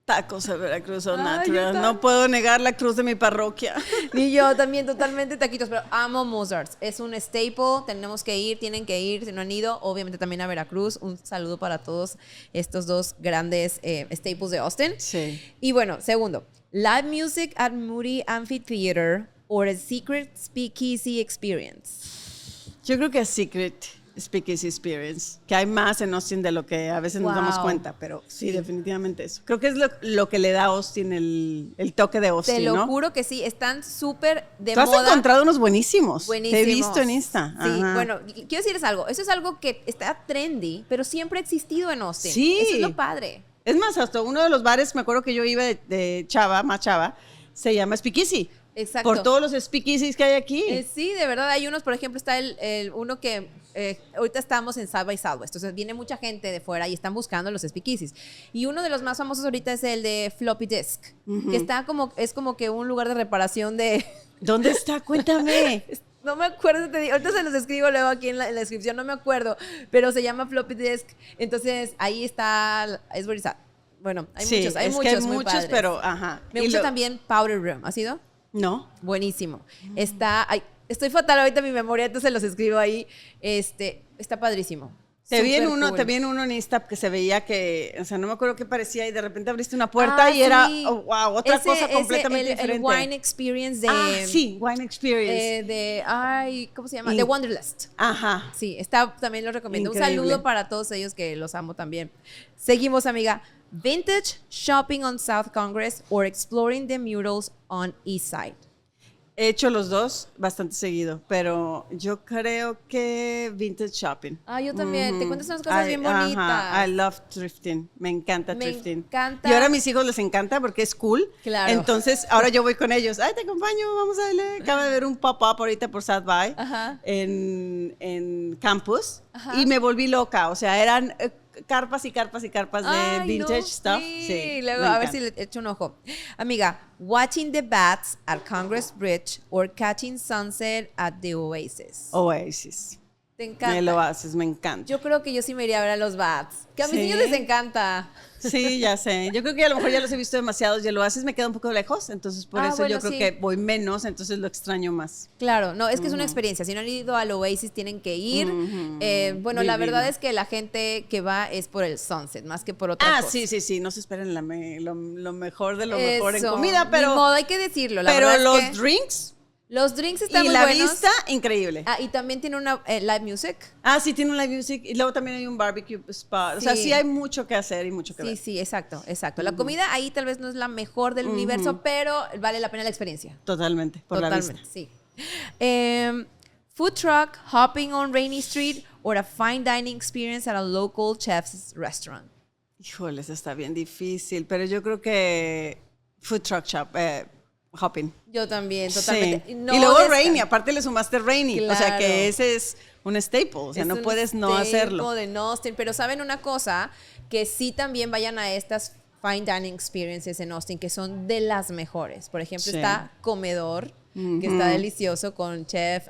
Tacos a Veracruz All Ay, Natural. yo No puedo negar la cruz de mi parroquia. Ni yo también, totalmente taquitos, pero amo Mozart's. Es un staple, tenemos que ir, tienen que ir, si no han ido, obviamente también a Veracruz. Un saludo para todos estos dos grandes staples de Austin. Sí. Y bueno, segundo, live music at Moody Amphitheater or a secret speakeasy experience. Yo creo que es Secret Speakeasy Experience, que hay más en Austin de lo que a veces nos damos cuenta, pero sí, definitivamente eso. Creo que es lo que le da a Austin el toque de Austin, Te lo ¿no? juro que sí, están súper de Tú has moda. encontrado unos buenísimos. Buenísimos. Te he visto en Insta. Sí, Ajá. bueno, quiero decirles algo. Eso es algo que está trendy, pero siempre ha existido en Austin. Sí. Eso es lo padre. Es más, hasta uno de los bares, me acuerdo que yo iba de chava, más chava, se llama Speakeasy. Exacto. Por todos los speakeasies que hay aquí. Sí, de verdad, hay unos, por ejemplo, está uno que ahorita estamos en South by Southwest, entonces viene mucha gente de fuera y están buscando los speakeasies. Y uno de los más famosos ahorita es el de Floppy Disk, que es como que un lugar de reparación de... ¿Dónde está? Cuéntame. No me acuerdo, ahorita se los escribo luego aquí en la descripción, no me acuerdo, pero se llama Floppy Disk, entonces ahí está, es very sad. Bueno, hay Sí, muchos, hay es muchos, que hay muy muchos, padres. pero ajá. Me gusta también Powder Room, ¿has ido? No. Buenísimo. Estoy fatal ahorita mi memoria, entonces los escribo ahí. Está padrísimo. Te vi en Súper cool. uno en Insta que se veía que, o sea, no me acuerdo qué parecía y de repente abriste una puerta y sí. era, wow, otra cosa Ese, completamente diferente. El Wine Experience de... sí, Wine Experience. ¿Cómo se llama? De Wanderlust. Ajá. Sí, también lo recomiendo. Increíble. Un saludo para todos ellos que los amo también. Seguimos, amiga. Vintage shopping on South Congress or exploring the murals on East Side. He hecho los dos bastante seguido, pero yo creo que vintage shopping. Yo también. Te cuentas unas cosas bien bonitas. Ajá, I love thrifting. Me encanta thrifting. Me encanta. Y ahora a mis hijos les encanta porque es cool. Claro. Entonces, ahora yo voy con ellos. Ay, te acompaño, vamos a verle. Acaba de ver un pop-up ahorita por South By en campus. Ajá. Y me volví loca. O sea, eran carpas y carpas y carpas de vintage stuff. Sí, luego me a ver encanta. si le echo un ojo. Amiga, watching the bats at Congress Bridge or catching sunset at the Oasis. Oasis. Te encanta. Me lo haces, me encanta. Yo creo que yo sí me iría a ver a los bats. Que a mis ¿Sí? niños les encanta. Sí, ya sé. Yo creo que a lo mejor ya los he visto demasiados y el Oasis me queda un poco lejos, entonces por eso bueno, yo creo sí. que voy menos, entonces lo extraño más. Claro, no, es que es una experiencia. Si no han ido al Oasis, tienen que ir. Bueno, la Divino. verdad es que la gente que va es por el sunset, más que por otra cosa. Sí. No se esperen lo mejor de lo mejor en Eso. comida, Ni pero, modo, hay que decirlo. La pero verdad los es que drinks los drinks están y muy la buenos. vista, increíble. Y también tiene una live music. Sí, tiene un live music y luego también hay un barbecue spot. O sea, Sí. sí hay mucho que hacer y mucho que ver. Sí, exacto. La comida ahí tal vez no es la mejor del universo, pero vale la pena la experiencia. Totalmente, por la vista. Sí. Food truck, hopping on Rainy Street, or a fine dining experience at a local chef's restaurant. Híjoles, está bien difícil, pero yo creo que food truck shop, hopping. Yo también, totalmente. Sí. No y luego desca- Rainy, aparte le sumaste Rainy. O sea Claro. que ese es un staple, o sea, Es no un puedes no staple hacerlo. de Austin, pero saben una cosa, que sí también vayan a estas fine dining experiences en Austin, que son de las mejores. Por ejemplo, Sí. está Comedor, que está delicioso con chef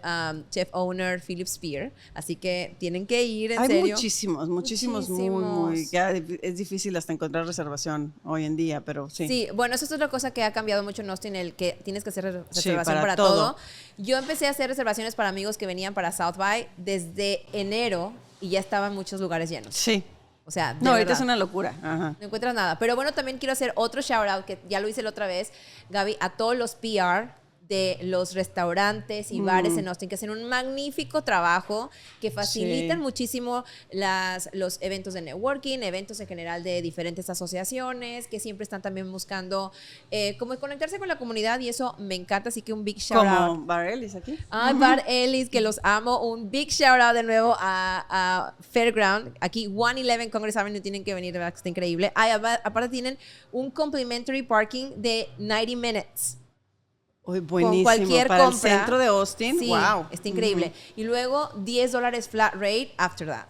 owner Philip Spear, así que tienen que ir, en Hay serio. muchísimos, muy. Ya es difícil hasta encontrar reservación hoy en día, pero sí. Sí, bueno, eso es otra cosa que ha cambiado mucho en Austin, el que tienes que hacer reservación para para todo. todo. Yo empecé a hacer reservaciones para amigos que venían para South By desde enero y ya estaban muchos lugares llenos. Sí. O sea, de No, ahorita verdad. es una locura. Ajá. No encuentras nada. Pero bueno, también quiero hacer otro shout out, que ya lo hice la otra vez, Gaby, a todos los PR de los restaurantes y bares en Austin, que hacen un magnífico trabajo, que facilitan Sí. muchísimo los eventos de networking, eventos en general de diferentes asociaciones, que siempre están también buscando como conectarse con la comunidad, y eso me encanta, así que un big shout out. Como Bar Ellis aquí. Bar Ellis, que los amo. Un big shout out de nuevo a Fairground. Aquí 111 Congress Avenue, tienen que venir, de verdad que está increíble. Aparte tienen un complimentary parking de 90 minutes. Uy, buenísimo. Con cualquier para compra. el centro de Austin, Sí, wow. está increíble. Y luego $10 flat rate after that.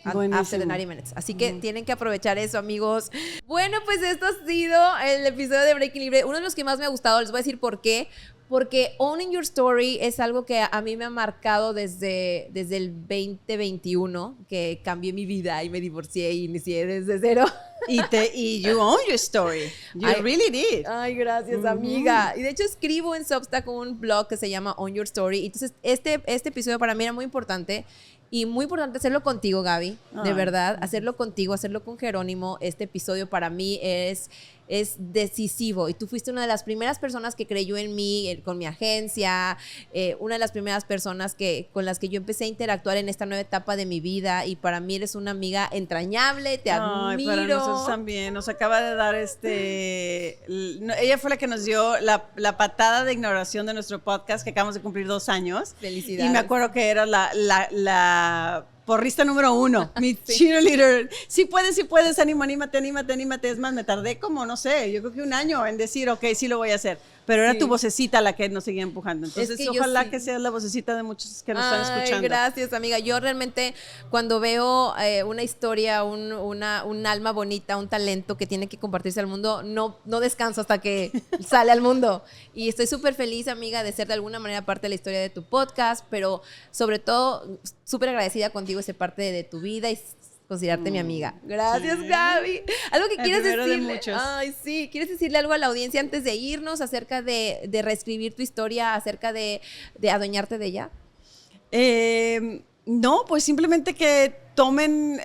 After the 90 minutes. Así que tienen que aprovechar eso, amigos. Bueno, pues esto ha sido el episodio de Breaking Libre. Uno de los que más me ha gustado, les voy a decir por qué. Porque Owning Your Story es algo que a mí me ha marcado desde el 2021, que cambié mi vida y me divorcié y inicié desde cero. Y you own your story. You really did. Ay, gracias, amiga. Y de hecho escribo en Substack un blog que se llama Own Your Story. Entonces, este episodio para mí era muy importante. Y muy importante hacerlo contigo, Gaby, de verdad, hacerlo contigo, hacerlo con Jerónimo. Este episodio para mí es decisivo y tú fuiste una de las primeras personas que creyó en mí, con mi agencia, una de las primeras personas con las que yo empecé a interactuar en esta nueva etapa de mi vida y para mí eres una amiga entrañable, te admiro. Para nosotros también, nos acaba de dar ella fue la que nos dio la patada de ignoración de nuestro podcast que acabamos de cumplir 2 años. Felicidades. Y me acuerdo que era la porrista número 1, mi cheerleader. Sí puedes, anímate. Es más, me tardé como, no sé, yo creo que 1 año en decir, ok, sí lo voy a hacer. Pero era tu vocecita la que nos seguía empujando. Entonces, ojalá que seas la vocecita de muchos que nos están escuchando. Gracias, amiga. Yo realmente, cuando veo una historia, un alma bonita, un talento que tiene que compartirse al mundo, no descanso hasta que sale al mundo. Y estoy súper feliz, amiga, de ser de alguna manera parte de la historia de tu podcast, pero sobre todo, súper agradecida contigo de ser parte de tu vida y considerarte mi amiga. Gracias, sí. Gaby. ¿Algo que quieres decirle? Ay, sí. ¿Quieres decirle algo a la audiencia antes de irnos acerca de reescribir tu historia, acerca de adueñarte de ella? No, pues simplemente que tomen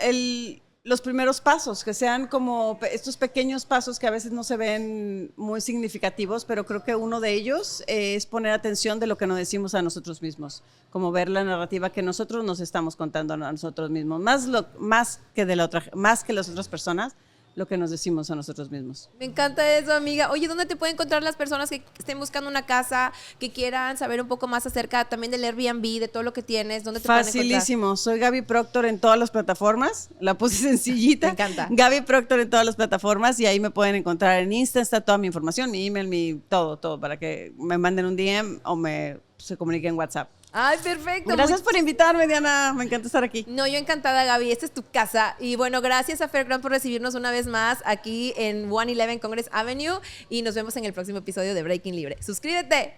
los primeros pasos, que sean como estos pequeños pasos que a veces no se ven muy significativos, pero creo que uno de ellos es poner atención de lo que nos decimos a nosotros mismos, como ver la narrativa que nosotros nos estamos contando a nosotros mismos, más que las otras personas, lo que nos decimos a nosotros mismos. Me encanta eso, amiga. Oye, ¿dónde te pueden encontrar las personas que estén buscando una casa, que quieran saber un poco más acerca también del Airbnb, de todo lo que tienes? ¿Dónde te pueden encontrar? Facilísimo. Soy Gaby Proctor en todas las plataformas. La puse sencillita. Me encanta. Gaby Proctor en todas las plataformas y ahí me pueden encontrar en Insta. Está toda mi información, mi email, todo para que me manden un DM o se comuniquen en WhatsApp. Ay, perfecto. Gracias por invitarme, Diana. Me encanta estar aquí. No, yo encantada, Gaby. Esta es tu casa. Y bueno, gracias a Fairground por recibirnos una vez más aquí en 111 Congress Avenue. Y nos vemos en el próximo episodio de Breaking Libre. ¡Suscríbete!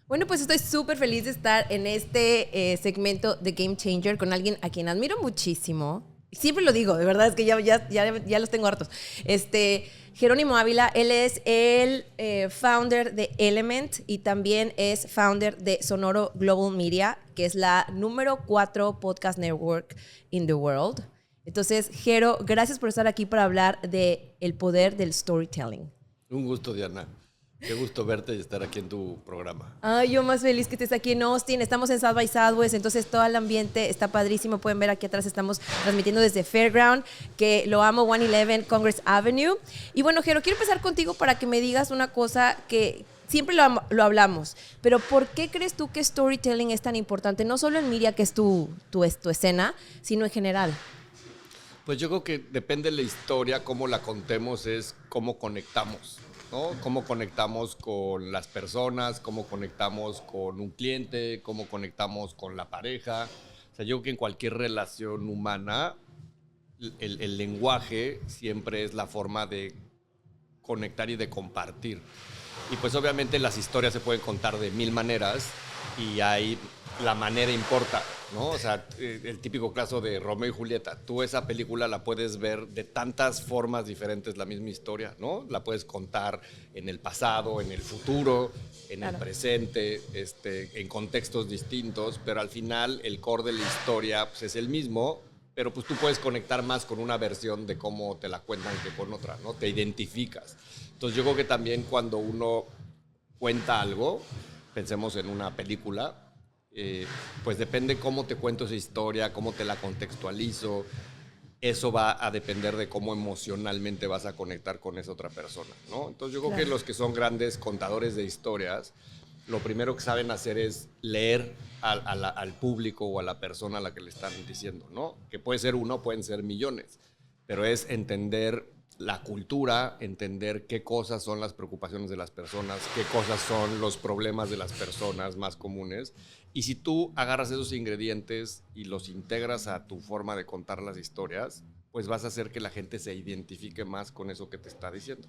Bueno, pues estoy súper feliz de estar en este segmento de Game Changer con alguien a quien admiro muchísimo. Siempre lo digo, de verdad, es que ya los tengo hartos. Jerónimo Ávila, él es el founder de Element y también es founder de Sonoro Global Media, que es la número 4 podcast network in the world. Entonces, Jero, gracias por estar aquí para hablar de el poder del storytelling. Un gusto, Diana. Qué gusto verte y estar aquí en tu programa. Ay, yo más feliz que estés aquí en Austin. Estamos en South by Southwest, entonces todo el ambiente está padrísimo. Pueden ver aquí atrás, estamos transmitiendo desde Fairground, que lo amo, 111 Congress Avenue. Y bueno, Jero, quiero empezar contigo para que me digas una cosa que siempre lo hablamos, pero ¿por qué crees tú que storytelling es tan importante? No solo en media, que es tu escena, sino en general. Pues yo creo que depende de la historia, cómo la contemos, es cómo conectamos, ¿no? Cómo conectamos con las personas, cómo conectamos con un cliente, cómo conectamos con la pareja. O sea, yo creo que en cualquier relación humana, el lenguaje siempre es la forma de conectar y de compartir. Y pues obviamente las historias se pueden contar de 1000 maneras y ahí la manera importa, ¿no? O sea, el típico caso de Romeo y Julieta. Tú esa película la puedes ver de tantas formas diferentes, la misma historia, ¿no? La puedes contar en el pasado, en el futuro, en el presente, en contextos distintos, pero al final el core de la historia pues, es el mismo, pero pues tú puedes conectar más con una versión de cómo te la cuentan que con otra, ¿no? Te identificas. Entonces yo creo que también cuando uno cuenta algo, pensemos en una película, pues depende cómo te cuento esa historia, cómo te la contextualizo. Eso va a depender de cómo emocionalmente vas a conectar con esa otra persona, ¿no? Entonces yo creo que los que son grandes contadores de historias, lo primero que saben hacer es leer al público o a la persona a la que le están diciendo, ¿no? Que puede ser uno, pueden ser millones, pero es entender la cultura, entender qué cosas son las preocupaciones de las personas, qué cosas son los problemas de las personas más comunes. Y si tú agarras esos ingredientes y los integras a tu forma de contar las historias, pues vas a hacer que la gente se identifique más con eso que te está diciendo.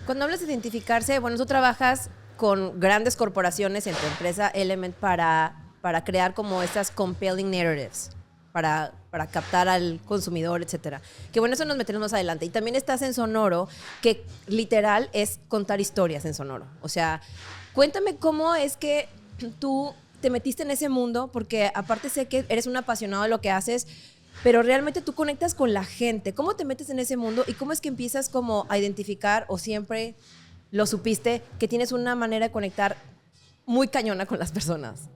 Cuando hablas de identificarse, bueno, tú trabajas con grandes corporaciones en tu empresa Element para crear como estas compelling narratives, para captar al consumidor, etcétera. Que bueno, eso nos metemos más adelante. Y también estás en Sonoro, que literal es contar historias en Sonoro. O sea, cuéntame cómo es que tú te metiste en ese mundo, porque aparte sé que eres un apasionado de lo que haces, pero realmente tú conectas con la gente. ¿Cómo te metes en ese mundo y cómo es que empiezas como a identificar, o siempre lo supiste, que tienes una manera de conectar muy cañona con las personas?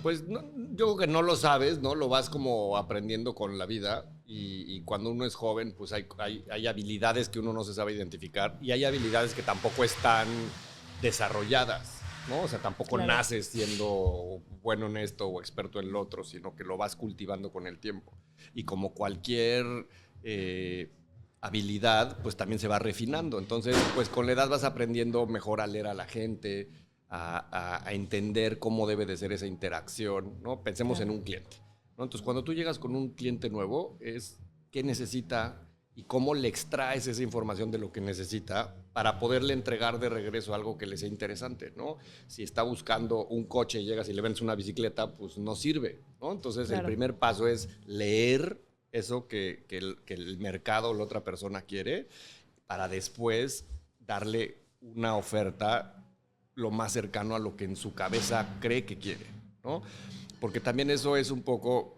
Pues no, yo creo que no lo sabes, ¿no? Lo vas como aprendiendo con la vida y cuando uno es joven, pues hay habilidades que uno no se sabe identificar y hay habilidades que tampoco están desarrolladas, ¿no? O sea, tampoco Claro. naces siendo bueno en esto o experto en lo otro, sino que lo vas cultivando con el tiempo. Y como cualquier habilidad, pues también se va refinando. Entonces, pues con la edad vas aprendiendo mejor a leer a la gente, a entender cómo debe de ser esa interacción, ¿no? Pensemos en un cliente, ¿no? Entonces, cuando tú llegas con un cliente nuevo, es qué necesita y cómo le extraes esa información de lo que necesita para poderle entregar de regreso algo que le sea interesante, ¿no? Si está buscando un coche y llegas y le vendes una bicicleta, pues no sirve, ¿no? Entonces, Claro. el primer paso es leer eso que el mercado o la otra persona quiere para después darle una oferta lo más cercano a lo que en su cabeza cree que quiere, ¿no? Porque también eso es un poco,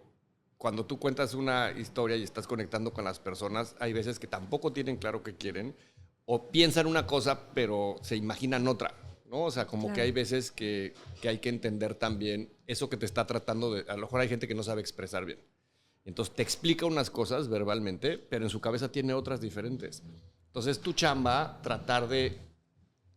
cuando tú cuentas una historia y estás conectando con las personas, hay veces que tampoco tienen claro qué quieren o piensan una cosa pero se imaginan otra, ¿no? O sea, como Claro. que hay veces que hay que entender también eso que te está tratando de... A lo mejor hay gente que no sabe expresar bien. Entonces te explica unas cosas verbalmente, pero en su cabeza tiene otras diferentes. Entonces tu chamba, tratar de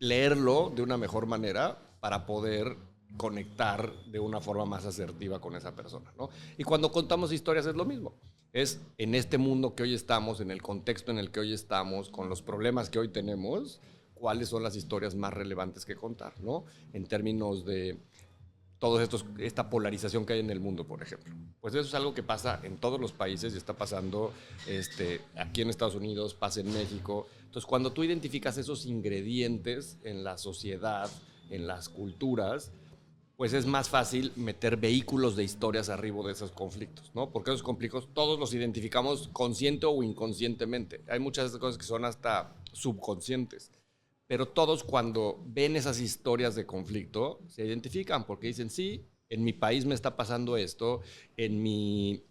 leerlo de una mejor manera para poder conectar de una forma más asertiva con esa persona, ¿no? Y cuando contamos historias es lo mismo. Es en este mundo que hoy estamos, en el contexto en el que hoy estamos, con los problemas que hoy tenemos, cuáles son las historias más relevantes que contar, ¿no? En términos de esta polarización que hay en el mundo, por ejemplo. Pues eso es algo que pasa en todos los países y está pasando aquí en Estados Unidos, pasa en México. Entonces, cuando tú identificas esos ingredientes en la sociedad, en las culturas, pues es más fácil meter vehículos de historias arriba de esos conflictos, ¿no? Porque esos conflictos todos los identificamos consciente o inconscientemente. Hay muchas cosas que son hasta subconscientes. Pero todos cuando ven esas historias de conflicto se identifican porque dicen, sí, en mi país me está pasando esto, en mi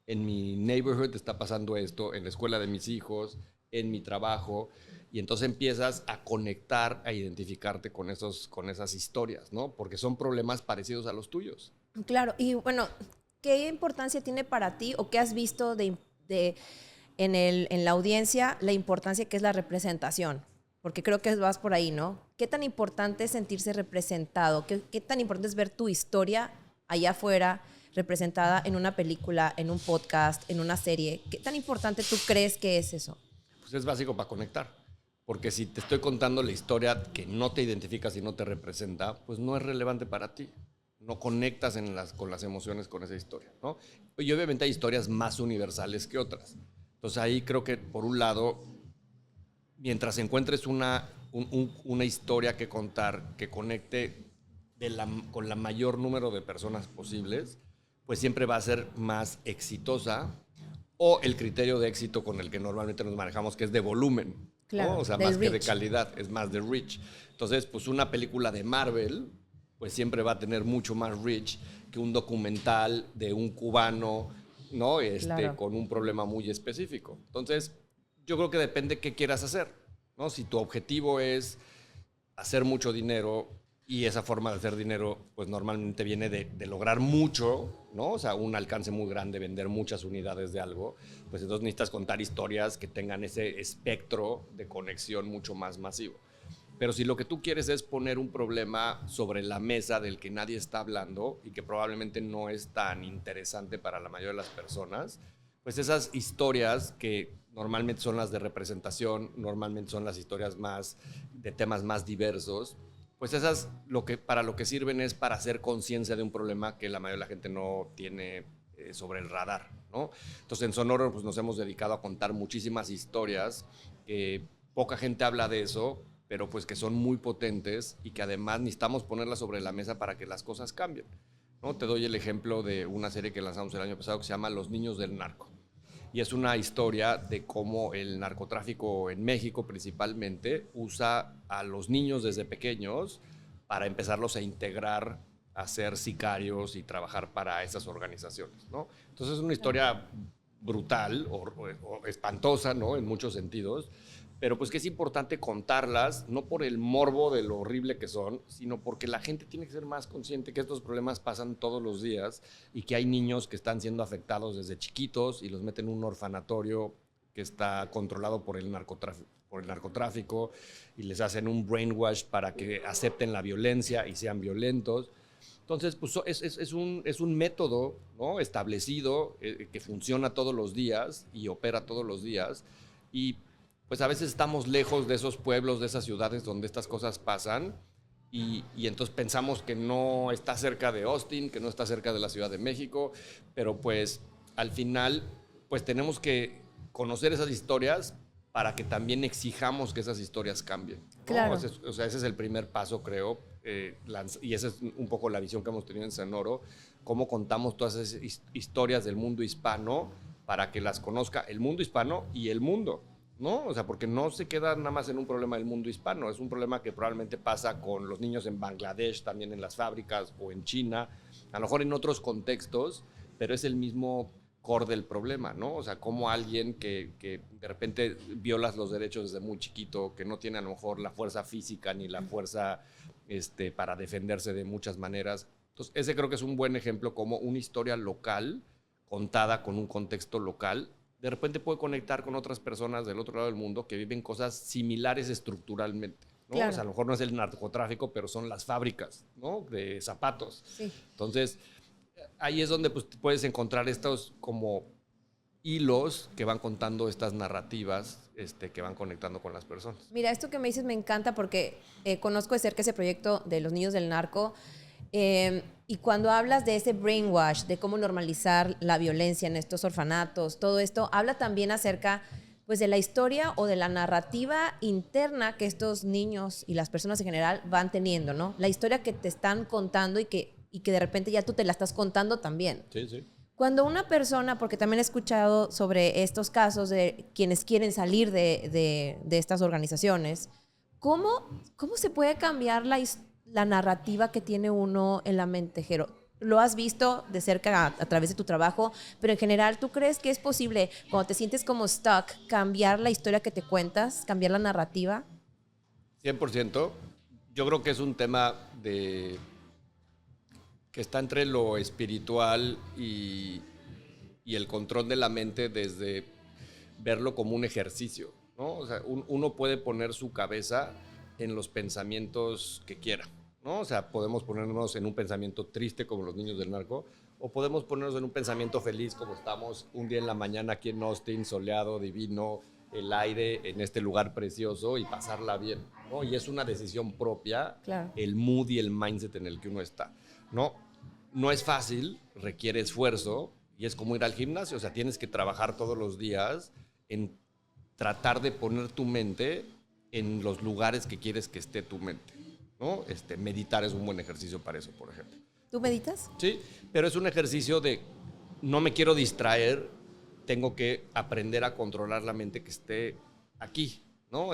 neighborhood está pasando esto, en la escuela de mis hijos, en mi trabajo. Y entonces empiezas a conectar, a identificarte con esas historias, ¿no? Porque son problemas parecidos a los tuyos. Claro, y bueno, ¿qué importancia tiene para ti o qué has visto en la audiencia la importancia que es la representación? Porque creo que vas por ahí, ¿no? ¿Qué tan importante es sentirse representado? ¿Qué tan importante es ver tu historia allá afuera representada en una película, en un podcast, en una serie? ¿Qué tan importante tú crees que es eso? Pues es básico para conectar. Porque si te estoy contando la historia que no te identificas y no te representa, pues no es relevante para ti. No conectas con las emociones con esa historia, ¿no? Y obviamente hay historias más universales que otras. Entonces ahí creo que, por un lado, mientras encuentres una historia que contar que conecte con la mayor número de personas posibles, pues siempre va a ser más exitosa, o el criterio de éxito con el que normalmente nos manejamos, que es de volumen, Claro, ¿no? O sea, del más que de reach. calidad, es más de reach. Entonces, pues una película de Marvel, pues siempre va a tener mucho más reach que un documental de un cubano, ¿no? Claro. Con un problema muy específico. Entonces, yo creo que depende qué quieras hacer, ¿no? Si tu objetivo es hacer mucho dinero y esa forma de hacer dinero, pues normalmente viene de lograr mucho, ¿no? O sea, un alcance muy grande, vender muchas unidades de algo, pues entonces necesitas contar historias que tengan ese espectro de conexión mucho más masivo. Pero si lo que tú quieres es poner un problema sobre la mesa del que nadie está hablando y que probablemente no es tan interesante para la mayoría de las personas, pues esas historias que normalmente son las de representación, normalmente son las historias más de temas más diversos, pues esas para lo que sirven es para hacer conciencia de un problema que la mayoría de la gente no tiene sobre el radar, ¿no? Entonces en Sonoro pues nos hemos dedicado a contar muchísimas historias que poca gente habla de eso, pero pues que son muy potentes y que además necesitamos ponerlas sobre la mesa para que las cosas cambien, ¿no? Te doy el ejemplo de una serie que lanzamos el año pasado que se llama Los Niños del Narco. Y es una historia de cómo el narcotráfico en México principalmente usa a los niños desde pequeños para empezarlos a integrar, a ser sicarios y trabajar para esas organizaciones, ¿no? Entonces es una historia brutal o espantosa, ¿no? En muchos sentidos, pero pues que es importante contarlas, no por el morbo de lo horrible que son, sino porque la gente tiene que ser más consciente que estos problemas pasan todos los días y que hay niños que están siendo afectados desde chiquitos y los meten en un orfanatorio que está controlado por el narcotráfico y les hacen un brainwash para que acepten la violencia y sean violentos. Entonces, pues es un método, ¿no? Establecido que funciona todos los días y opera todos los días y pues a veces estamos lejos de esos pueblos, de esas ciudades donde estas cosas pasan y entonces pensamos que no está cerca de Austin, que no está cerca de la Ciudad de México, pero pues al final pues tenemos que conocer esas historias para que también exijamos que esas historias cambien, ¿no? Claro. O sea, ese es el primer paso, creo, y esa es un poco la visión que hemos tenido en Sonoro, cómo contamos todas esas historias del mundo hispano para que las conozca el mundo hispano y el mundo, ¿no? O sea, porque no se queda nada más en un problema del mundo hispano, es un problema que probablemente pasa con los niños en Bangladesh, también en las fábricas o en China, a lo mejor en otros contextos, pero es el mismo core del problema, ¿no? O sea, como alguien que de repente violas los derechos desde muy chiquito, que no tiene a lo mejor la fuerza física ni la fuerza para defenderse de muchas maneras. Entonces, ese creo que es un buen ejemplo como una historia local contada con un contexto local de repente puede conectar con otras personas del otro lado del mundo que viven cosas similares estructuralmente, ¿no? Claro. O sea, a lo mejor no es el narcotráfico, pero son las fábricas, ¿no? De zapatos. Sí. Entonces, ahí es donde pues, puedes encontrar estos como hilos que van contando estas narrativas que van conectando con las personas. Mira, esto que me dices me encanta porque conozco de cerca ese proyecto de los niños del narco. Y cuando hablas de ese brainwash, de cómo normalizar la violencia en estos orfanatos, todo esto, habla también acerca pues, de la historia o de la narrativa interna que estos niños y las personas en general van teniendo, ¿no? La historia que te están contando y que de repente ya tú te la estás contando también. Sí, sí. Cuando una persona, porque también he escuchado sobre estos casos de quienes quieren salir de estas organizaciones, ¿cómo se puede cambiar la narrativa que tiene uno en la mente, Jero? Lo has visto de cerca a través de tu trabajo, pero en general, ¿tú crees que es posible, cuando te sientes como stuck, cambiar la historia que te cuentas, cambiar la narrativa? 100%. Yo creo que es un tema que está entre lo espiritual y el control de la mente desde verlo como un ejercicio, ¿no? O sea, uno puede poner su cabeza en los pensamientos que quiera, ¿no? O sea, podemos ponernos en un pensamiento triste como los niños del narco, o podemos ponernos en un pensamiento feliz como estamos un día en la mañana aquí en Austin, soleado, divino, el aire en este lugar precioso y pasarla bien, ¿no? Y es una decisión propia, Claro. El mood y el mindset en el que uno está, ¿no? No es fácil, requiere esfuerzo y es como ir al gimnasio, o sea, tienes que trabajar todos los días en tratar de poner tu mente en los lugares que quieres que esté tu mente, ¿no? Meditar es un buen ejercicio para eso, por ejemplo. ¿Tú meditas? Sí, pero es un ejercicio de no me quiero distraer, tengo que aprender a controlar la mente que esté aquí, ¿no?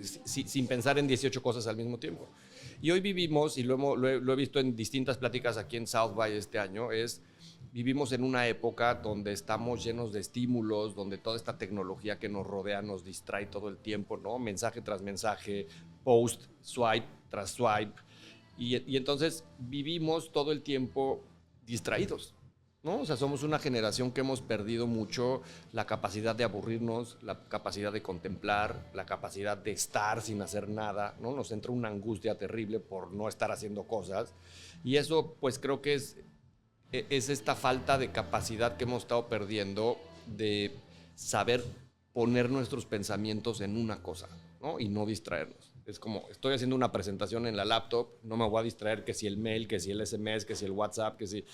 Sin pensar en 18 cosas al mismo tiempo. Y hoy vivimos, y lo he visto en distintas pláticas aquí en South by este año, vivimos en una época donde estamos llenos de estímulos, donde toda esta tecnología que nos rodea nos distrae todo el tiempo, ¿no? Mensaje tras mensaje, post, swipe tras swipe. Y entonces vivimos todo el tiempo distraídos, ¿no? O sea, somos una generación que hemos perdido mucho la capacidad de aburrirnos, la capacidad de contemplar, la capacidad de estar sin hacer nada, ¿no? Nos entra una angustia terrible por no estar haciendo cosas. Y eso, pues creo que es esta falta de capacidad que hemos estado perdiendo de saber poner nuestros pensamientos en una cosa, ¿no? Y no distraernos. Es como, estoy haciendo una presentación en la laptop, no me voy a distraer que si el mail, que si el SMS, que si el WhatsApp, que si...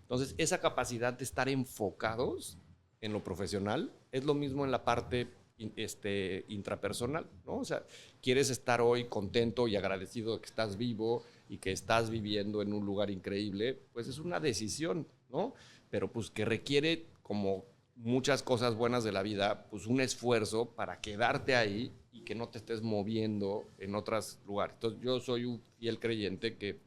Entonces, esa capacidad de estar enfocados en lo profesional es lo mismo en la parte intrapersonal, ¿no? O sea, quieres estar hoy contento y agradecido de que estás vivo y que estás viviendo en un lugar increíble, pues es una decisión, ¿no? Pero pues que requiere, como muchas cosas buenas de la vida, pues un esfuerzo para quedarte ahí y que no te estés moviendo en otros lugares. Entonces yo soy un fiel creyente que,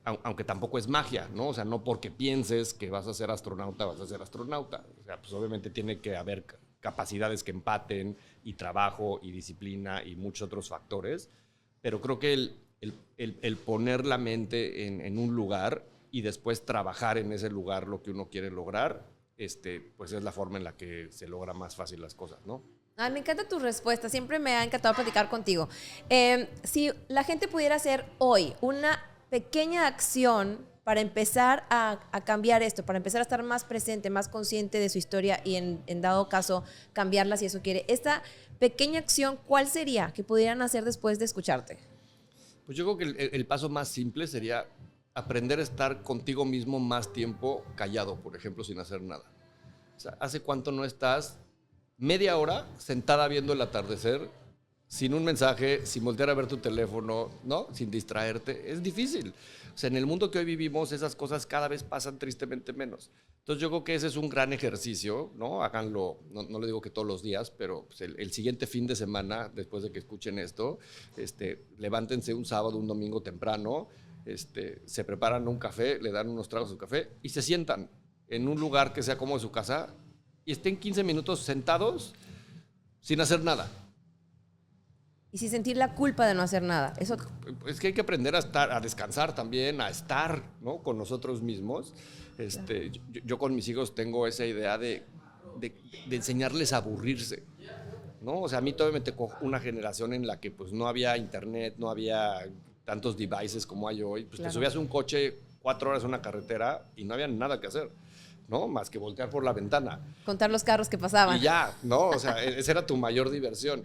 aunque tampoco es magia, ¿no? O sea, no porque pienses que vas a ser astronauta, vas a ser astronauta. O sea, pues obviamente tiene que haber capacidades que empaten, y trabajo, y disciplina, y muchos otros factores. Pero creo que el poner la mente en un lugar y después trabajar en ese lugar lo que uno quiere lograr, pues es la forma en la que se logra más fácil las cosas, ¿no? Ay, me encanta tu respuesta, siempre me ha encantado platicar contigo. Si la gente pudiera hacer hoy una pequeña acción para empezar a cambiar esto, para empezar a estar más presente, más consciente de su historia y en dado caso cambiarla si eso quiere, esta pequeña acción, ¿cuál sería que pudieran hacer después de escucharte? Pues yo creo que el paso más simple sería aprender a estar contigo mismo más tiempo callado, por ejemplo, sin hacer nada. O sea, ¿hace cuánto no estás media hora sentada viendo el atardecer, sin un mensaje, sin voltear a ver tu teléfono, ¿no? Sin distraerte? Es difícil. O sea, en el mundo que hoy vivimos, esas cosas cada vez pasan tristemente menos. Entonces yo creo que ese es un gran ejercicio, ¿no? Háganlo, no le digo que todos los días, pero pues el siguiente fin de semana, después de que escuchen esto, levántense un sábado, un domingo temprano, se preparan un café, le dan unos tragos a su café y se sientan en un lugar que sea como de su casa y estén 15 minutos sentados sin hacer nada. Y sin sentir la culpa de no hacer nada. Eso... Es que hay que aprender a descansar también, a estar, ¿no? Con nosotros mismos. Yo con mis hijos tengo esa idea de enseñarles a aburrirse, ¿no? O sea, a mí todavía me tocó una generación en la que pues no había internet, no había tantos devices como hay hoy. Pues claro, te subías a un coche 4 horas en una carretera y no había nada que hacer, ¿no? Más que voltear por la ventana. Contar los carros que pasaban. Y ya, ¿no? O sea, esa era tu mayor diversión.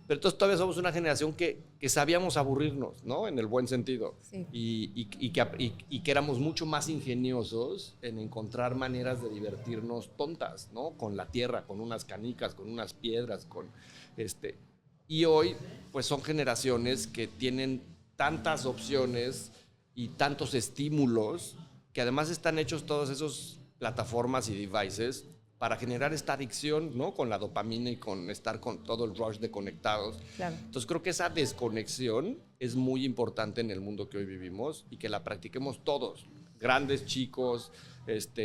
Pero entonces todavía somos una generación que sabíamos aburrirnos, ¿no? En el buen sentido. Sí. Y que éramos mucho más ingeniosos en encontrar maneras de divertirnos tontas, ¿no? Con la tierra, con unas canicas, con unas piedras, Y hoy, pues son generaciones que tienen tantas opciones y tantos estímulos que además están hechos todas esas plataformas y devices para generar esta adicción, ¿no? Con la dopamina y con estar con todo el rush de conectados. Claro. Entonces creo que esa desconexión es muy importante en el mundo que hoy vivimos y que la practiquemos todos, grandes, chicos,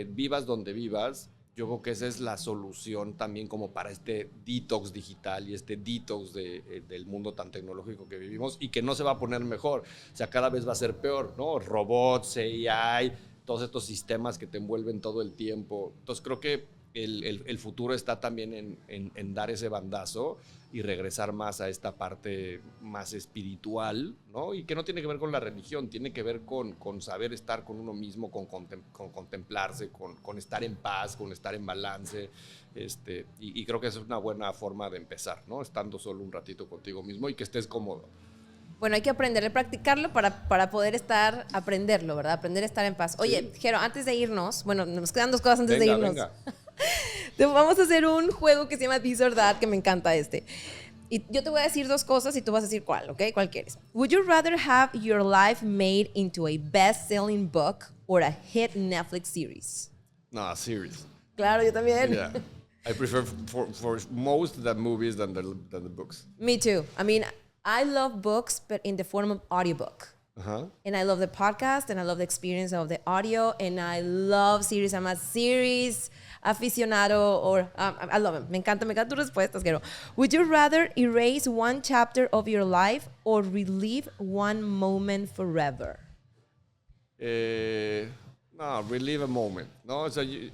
vivas donde vivas. Yo creo que esa es la solución también como para este detox digital y este detox del mundo tan tecnológico que vivimos y que no se va a poner mejor. O sea, cada vez va a ser peor, ¿no? Robots, AI, todos estos sistemas que te envuelven todo el tiempo. Entonces creo que el futuro está también en dar ese bandazo y regresar más a esta parte más espiritual, ¿no? Y que no tiene que ver con la religión, tiene que ver con saber estar con uno mismo, con contemplarse, con estar en paz, con estar en balance. Y creo que esa es una buena forma de empezar, ¿no? Estando solo un ratito contigo mismo y que estés cómodo. Bueno, hay que aprender a practicarlo para poder aprenderlo, ¿verdad? Aprender a estar en paz. Oye, sí. Jero, antes de irnos, bueno, nos quedan 2 cosas antes de irnos. Venga. Vamos a hacer un juego que se llama This or That, que me encanta Y yo te voy a decir 2 cosas y tú vas a decir cuál, ¿ok? ¿Cuál quieres? Would you rather have your life made into a best-selling book or a hit Netflix series? No, series. Claro, yo también. Yeah. I prefer for most the movies than the books. Me too. I mean, I love books, but in the form of audiobook. Uh-huh. And I love the podcast, and I love the experience of the audio, and I love series. I'm a series aficionado, or I love them. Me encanta tu respuesta, Gero. Would you rather erase one chapter of your life or relive one moment forever? No, relive a moment. No, o sea, yo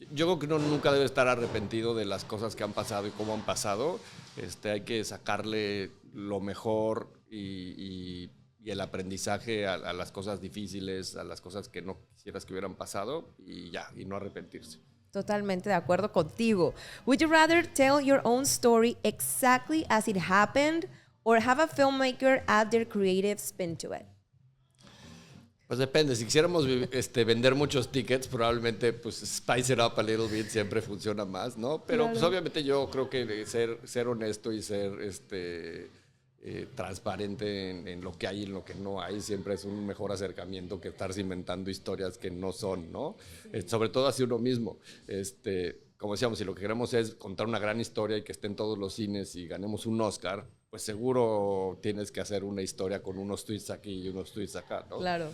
creo que uno nunca debe estar arrepentido de las cosas que han pasado y cómo han pasado. Hay que sacarle lo mejor y el aprendizaje a las cosas difíciles, a las cosas que no quisieras que hubieran pasado y ya, y no arrepentirse. Totalmente de acuerdo contigo. Would you rather tell your own story exactly as it happened or have a filmmaker add their creative spin to it? Pues depende, si quisiéramos vender muchos tickets, probablemente pues spice it up a little bit siempre funciona más, ¿no? Pero Claro. pues obviamente yo creo que ser honesto y ser transparente en lo que hay y en lo que no hay siempre es un mejor acercamiento que estarse inventando historias que no son, ¿no? Sobre todo así uno mismo. Como decíamos, si lo que queremos es contar una gran historia y que esté en todos los cines y ganemos un Oscar, pues seguro tienes que hacer una historia con unos tweets aquí y unos tweets acá, ¿no? Claro.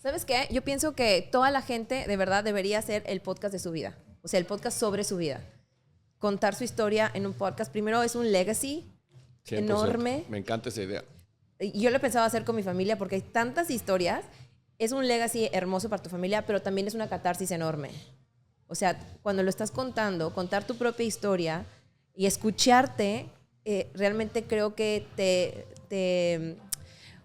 ¿Sabes qué? Yo pienso que toda la gente de verdad debería hacer el podcast de su vida. O sea, el podcast sobre su vida. Contar su historia en un podcast. Primero es un legacy 100%. enorme. Me encanta esa idea. Y yo lo he pensado hacer con mi familia porque hay tantas historias. Es un legacy hermoso para tu familia, pero también es una catarsis enorme. O sea, cuando lo estás contando, contar tu propia historia y escucharte, realmente creo que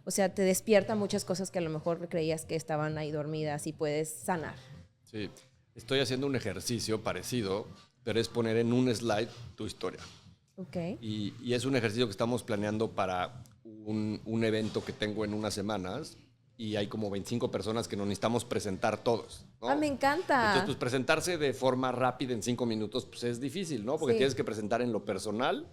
o sea, te despierta muchas cosas que a lo mejor creías que estaban ahí dormidas y puedes sanar. Sí, estoy haciendo un ejercicio parecido, pero es poner en un slide tu historia. Ok. Y es un ejercicio que estamos planeando para un evento que tengo en unas semanas y hay como 25 personas que nos necesitamos presentar todos, ¿no? Ah, me encanta. Entonces, pues presentarse de forma rápida en 5 minutos pues es difícil, ¿no? Porque Sí. tienes que presentar en lo personal,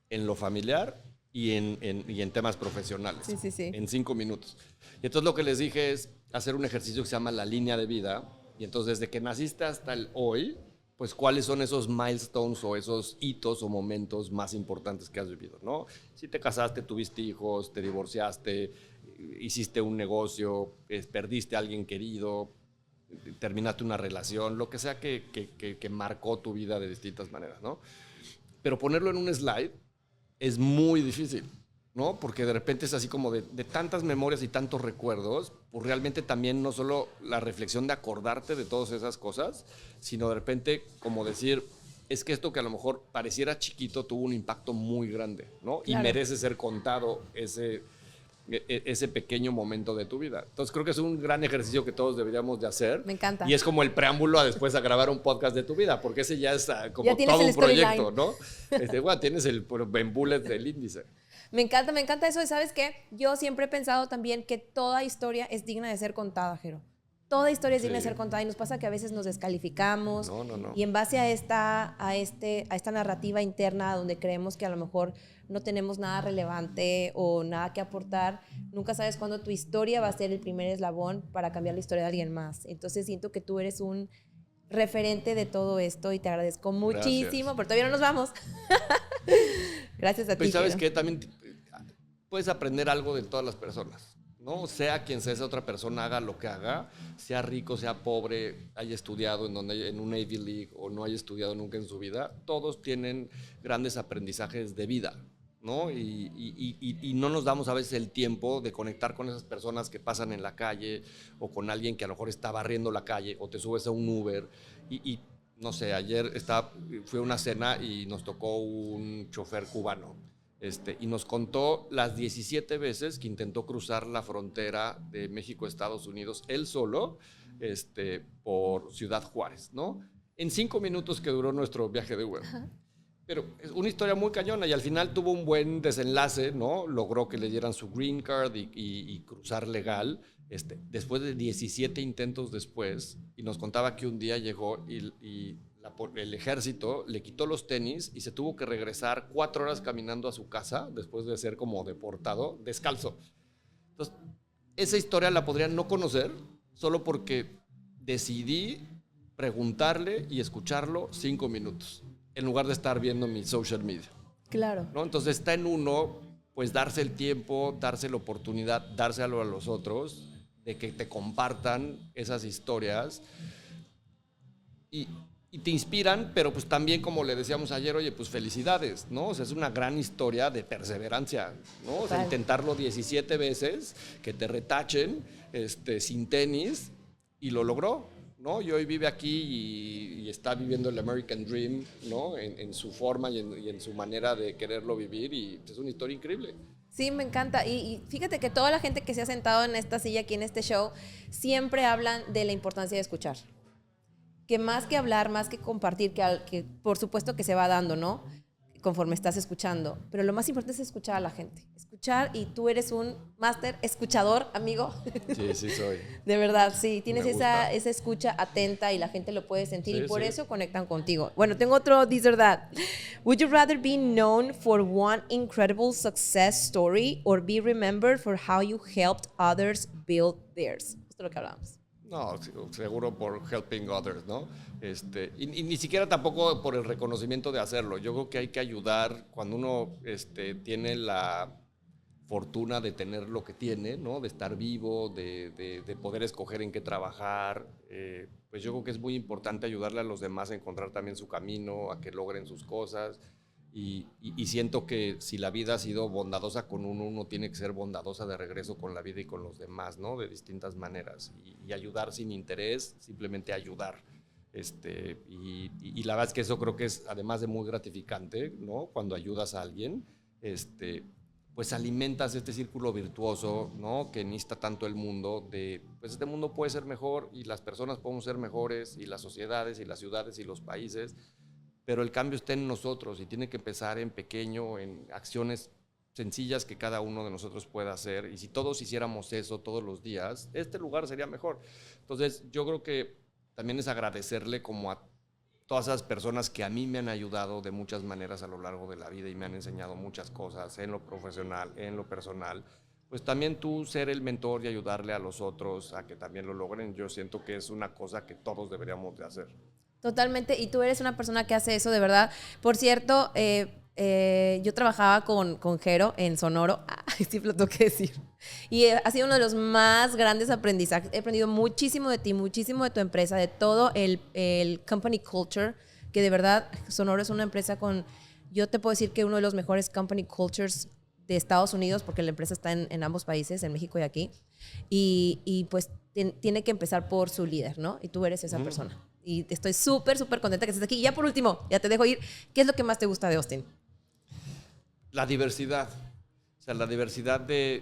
en lo familiar y en temas profesionales. Sí, sí, sí. En 5 minutos. Y entonces lo que les dije es hacer un ejercicio que se llama la línea de vida. Y entonces desde que naciste hasta el hoy, pues cuáles son esos milestones o esos hitos o momentos más importantes que has vivido, ¿no? Si te casaste, tuviste hijos, te divorciaste, hiciste un negocio, perdiste a alguien querido, terminaste una relación, lo que sea que marcó tu vida de distintas maneras, ¿no? Pero ponerlo en un slide es muy difícil, ¿no? Porque de repente es así como de tantas memorias y tantos recuerdos, pues realmente también no solo la reflexión de acordarte de todas esas cosas, sino de repente como decir, es que esto que a lo mejor pareciera chiquito tuvo un impacto muy grande, ¿no? Claro. Y merece ser contado ese pequeño momento de tu vida. Entonces creo que es un gran ejercicio que todos deberíamos de hacer. Me encanta. Y es como el preámbulo a después a grabar un podcast de tu vida, porque ese ya es como Ya tienes todo el un proyecto, storyline. ¿no? Bueno, tienes el en bullet del índice. Me encanta eso. ¿Y sabes qué? Yo siempre he pensado también que toda historia es digna de ser contada, Jero. Toda historia es digna de Sí. ser contada y nos pasa que a veces nos descalificamos. No. Y en base a esta narrativa interna donde creemos que a lo mejor no tenemos nada relevante o nada que aportar, nunca sabes cuándo tu historia va a ser el primer eslabón para cambiar la historia de alguien más. Entonces siento que tú eres un referente de todo esto y te agradezco muchísimo, pero todavía no nos vamos. Gracias a ti. Pero ¿sabes Jero. qué? También puedes aprender algo de todas las personas, ¿no? Sea quien sea esa otra persona, haga lo que haga, sea rico, sea pobre, haya estudiado en un Ivy League o no haya estudiado nunca en su vida, todos tienen grandes aprendizajes de vida, ¿no? Y no nos damos a veces el tiempo de conectar con esas personas que pasan en la calle o con alguien que a lo mejor está barriendo la calle o te subes a un Uber y no sé, ayer fui a una cena y nos tocó un chofer cubano. Y nos contó las 17 veces que intentó cruzar la frontera de México a Estados Unidos él solo, por Ciudad Juárez, ¿no? En 5 minutos que duró nuestro viaje de Uber. Pero es una historia muy cañona y al final tuvo un buen desenlace, ¿no? Logró que le dieran su green card y cruzar legal, después de 17 intentos después, y nos contaba que un día llegó y el ejército le quitó los tenis y se tuvo que regresar 4 horas caminando a su casa después de ser como deportado, descalzo. Entonces, esa historia la podrían no conocer solo porque decidí preguntarle y escucharlo 5 minutos, en lugar de estar viendo mi social media, Claro. ¿no? Entonces está en uno, pues darse el tiempo, darse la oportunidad, dárselo a los otros, de que te compartan esas historias y te inspiran, pero pues también, como le decíamos ayer, oye, pues felicidades, ¿no? O sea, es una gran historia de perseverancia, ¿no? O sea, Vale. intentarlo 17 veces, que te retachen, sin tenis, y lo logró, ¿no? Y hoy vive aquí y está viviendo el American Dream, ¿no? En su forma y en su manera de quererlo vivir, y es una historia increíble. Sí, me encanta. Y fíjate que toda la gente que se ha sentado en esta silla aquí en este show siempre hablan de la importancia de escuchar. que más que hablar, más que compartir, que por supuesto que se va dando, ¿no? Conforme estás escuchando, pero lo más importante es escuchar a la gente, escuchar, y tú eres un máster escuchador, amigo. Sí, sí soy. De verdad, sí, tienes gusta. esa escucha atenta y la gente lo puede sentir, Sí, y por sí. eso conectan contigo. Bueno, tengo otro this or that. Would you rather be known for one incredible success story or be remembered for how you helped others build theirs? Esto es lo que hablábamos. No, seguro por helping others, ¿no? Y ni siquiera tampoco por el reconocimiento de hacerlo. Yo creo que hay que ayudar cuando uno tiene la fortuna de tener lo que tiene, ¿no? De estar vivo, de poder escoger en qué trabajar. Pues yo creo que es muy importante ayudarle a los demás a encontrar también su camino, a que logren sus cosas. Y siento que si la vida ha sido bondadosa con uno tiene que ser bondadosa de regreso con la vida y con los demás, ¿no? De distintas maneras. Y ayudar sin interés, simplemente ayudar. Y la verdad es que eso creo que es, además de muy gratificante, ¿no? Cuando ayudas a alguien, pues alimentas este círculo virtuoso, ¿no? Que necesita tanto el mundo, pues este mundo puede ser mejor y las personas podemos ser mejores y las sociedades y las ciudades y los países, pero el cambio está en nosotros y tiene que empezar en pequeño, en acciones sencillas que cada uno de nosotros pueda hacer, y si todos hiciéramos eso todos los días, este lugar sería mejor. Entonces yo creo que también es agradecerle como a todas esas personas que a mí me han ayudado de muchas maneras a lo largo de la vida y me han enseñado muchas cosas en lo profesional, en lo personal. Pues también tú ser el mentor y ayudarle a los otros a que también lo logren, yo siento que es una cosa que todos deberíamos de hacer. Totalmente, y tú eres una persona que hace eso de verdad. Por cierto, yo trabajaba con Jero en Sonoro, sí lo tengo que decir, y ha sido uno de los más grandes aprendizajes. He aprendido muchísimo de ti, muchísimo de tu empresa, de todo el company culture, que de verdad Sonoro es una empresa yo te puedo decir que uno de los mejores company cultures de Estados Unidos, porque la empresa está en ambos países, en México y aquí, y pues tiene que empezar por su líder, ¿no? Y tú eres esa persona. Y estoy súper, súper contenta que estés aquí. Y ya por último, ya te dejo ir. ¿Qué es lo que más te gusta de Austin? La diversidad. O sea, la diversidad de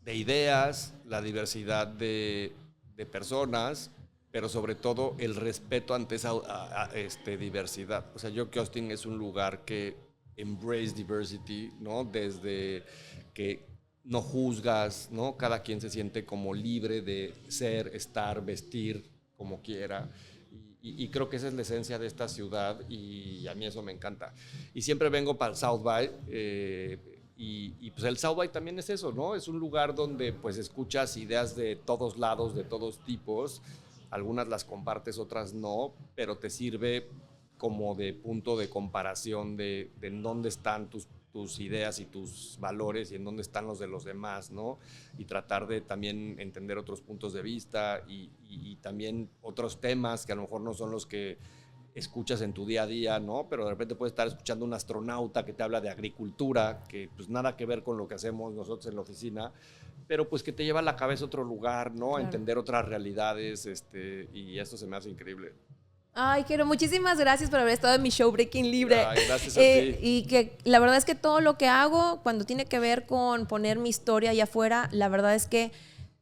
ideas, la diversidad de personas, pero sobre todo el respeto ante esa diversidad. O sea, yo creo que Austin es un lugar que embrace diversity, ¿no? Desde que no juzgas, ¿no? Cada quien se siente como libre de ser, estar, vestir como quiera. Y creo que esa es la esencia de esta ciudad y a mí eso me encanta. Y siempre vengo para el South By y pues el South By también es eso, ¿no? Es un lugar donde pues escuchas ideas de todos lados, de todos tipos. Algunas las compartes, otras no, pero te sirve como de punto de comparación de en dónde están tus ideas y tus valores y en dónde están los de los demás, ¿no? Y tratar de también entender otros puntos de vista y también otros temas que a lo mejor no son los que escuchas en tu día a día, ¿no? Pero de repente puedes estar escuchando un astronauta que te habla de agricultura, que pues nada que ver con lo que hacemos nosotros en la oficina, pero pues que te lleva a la cabeza a otro lugar, ¿no? Claro. A entender otras realidades, y esto se me hace increíble. Ay, Jero, muchísimas gracias por haber estado en mi show Breaking Libre. Ay, gracias a ti. Y que la verdad es que todo lo que hago, cuando tiene que ver con poner mi historia allá afuera, la verdad es que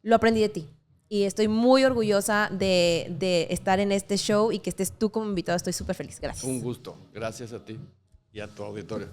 lo aprendí de ti. Y estoy muy orgullosa de estar en este show y que estés tú como invitado. Estoy súper feliz. Gracias. Un gusto. Gracias a ti y a tu auditorio.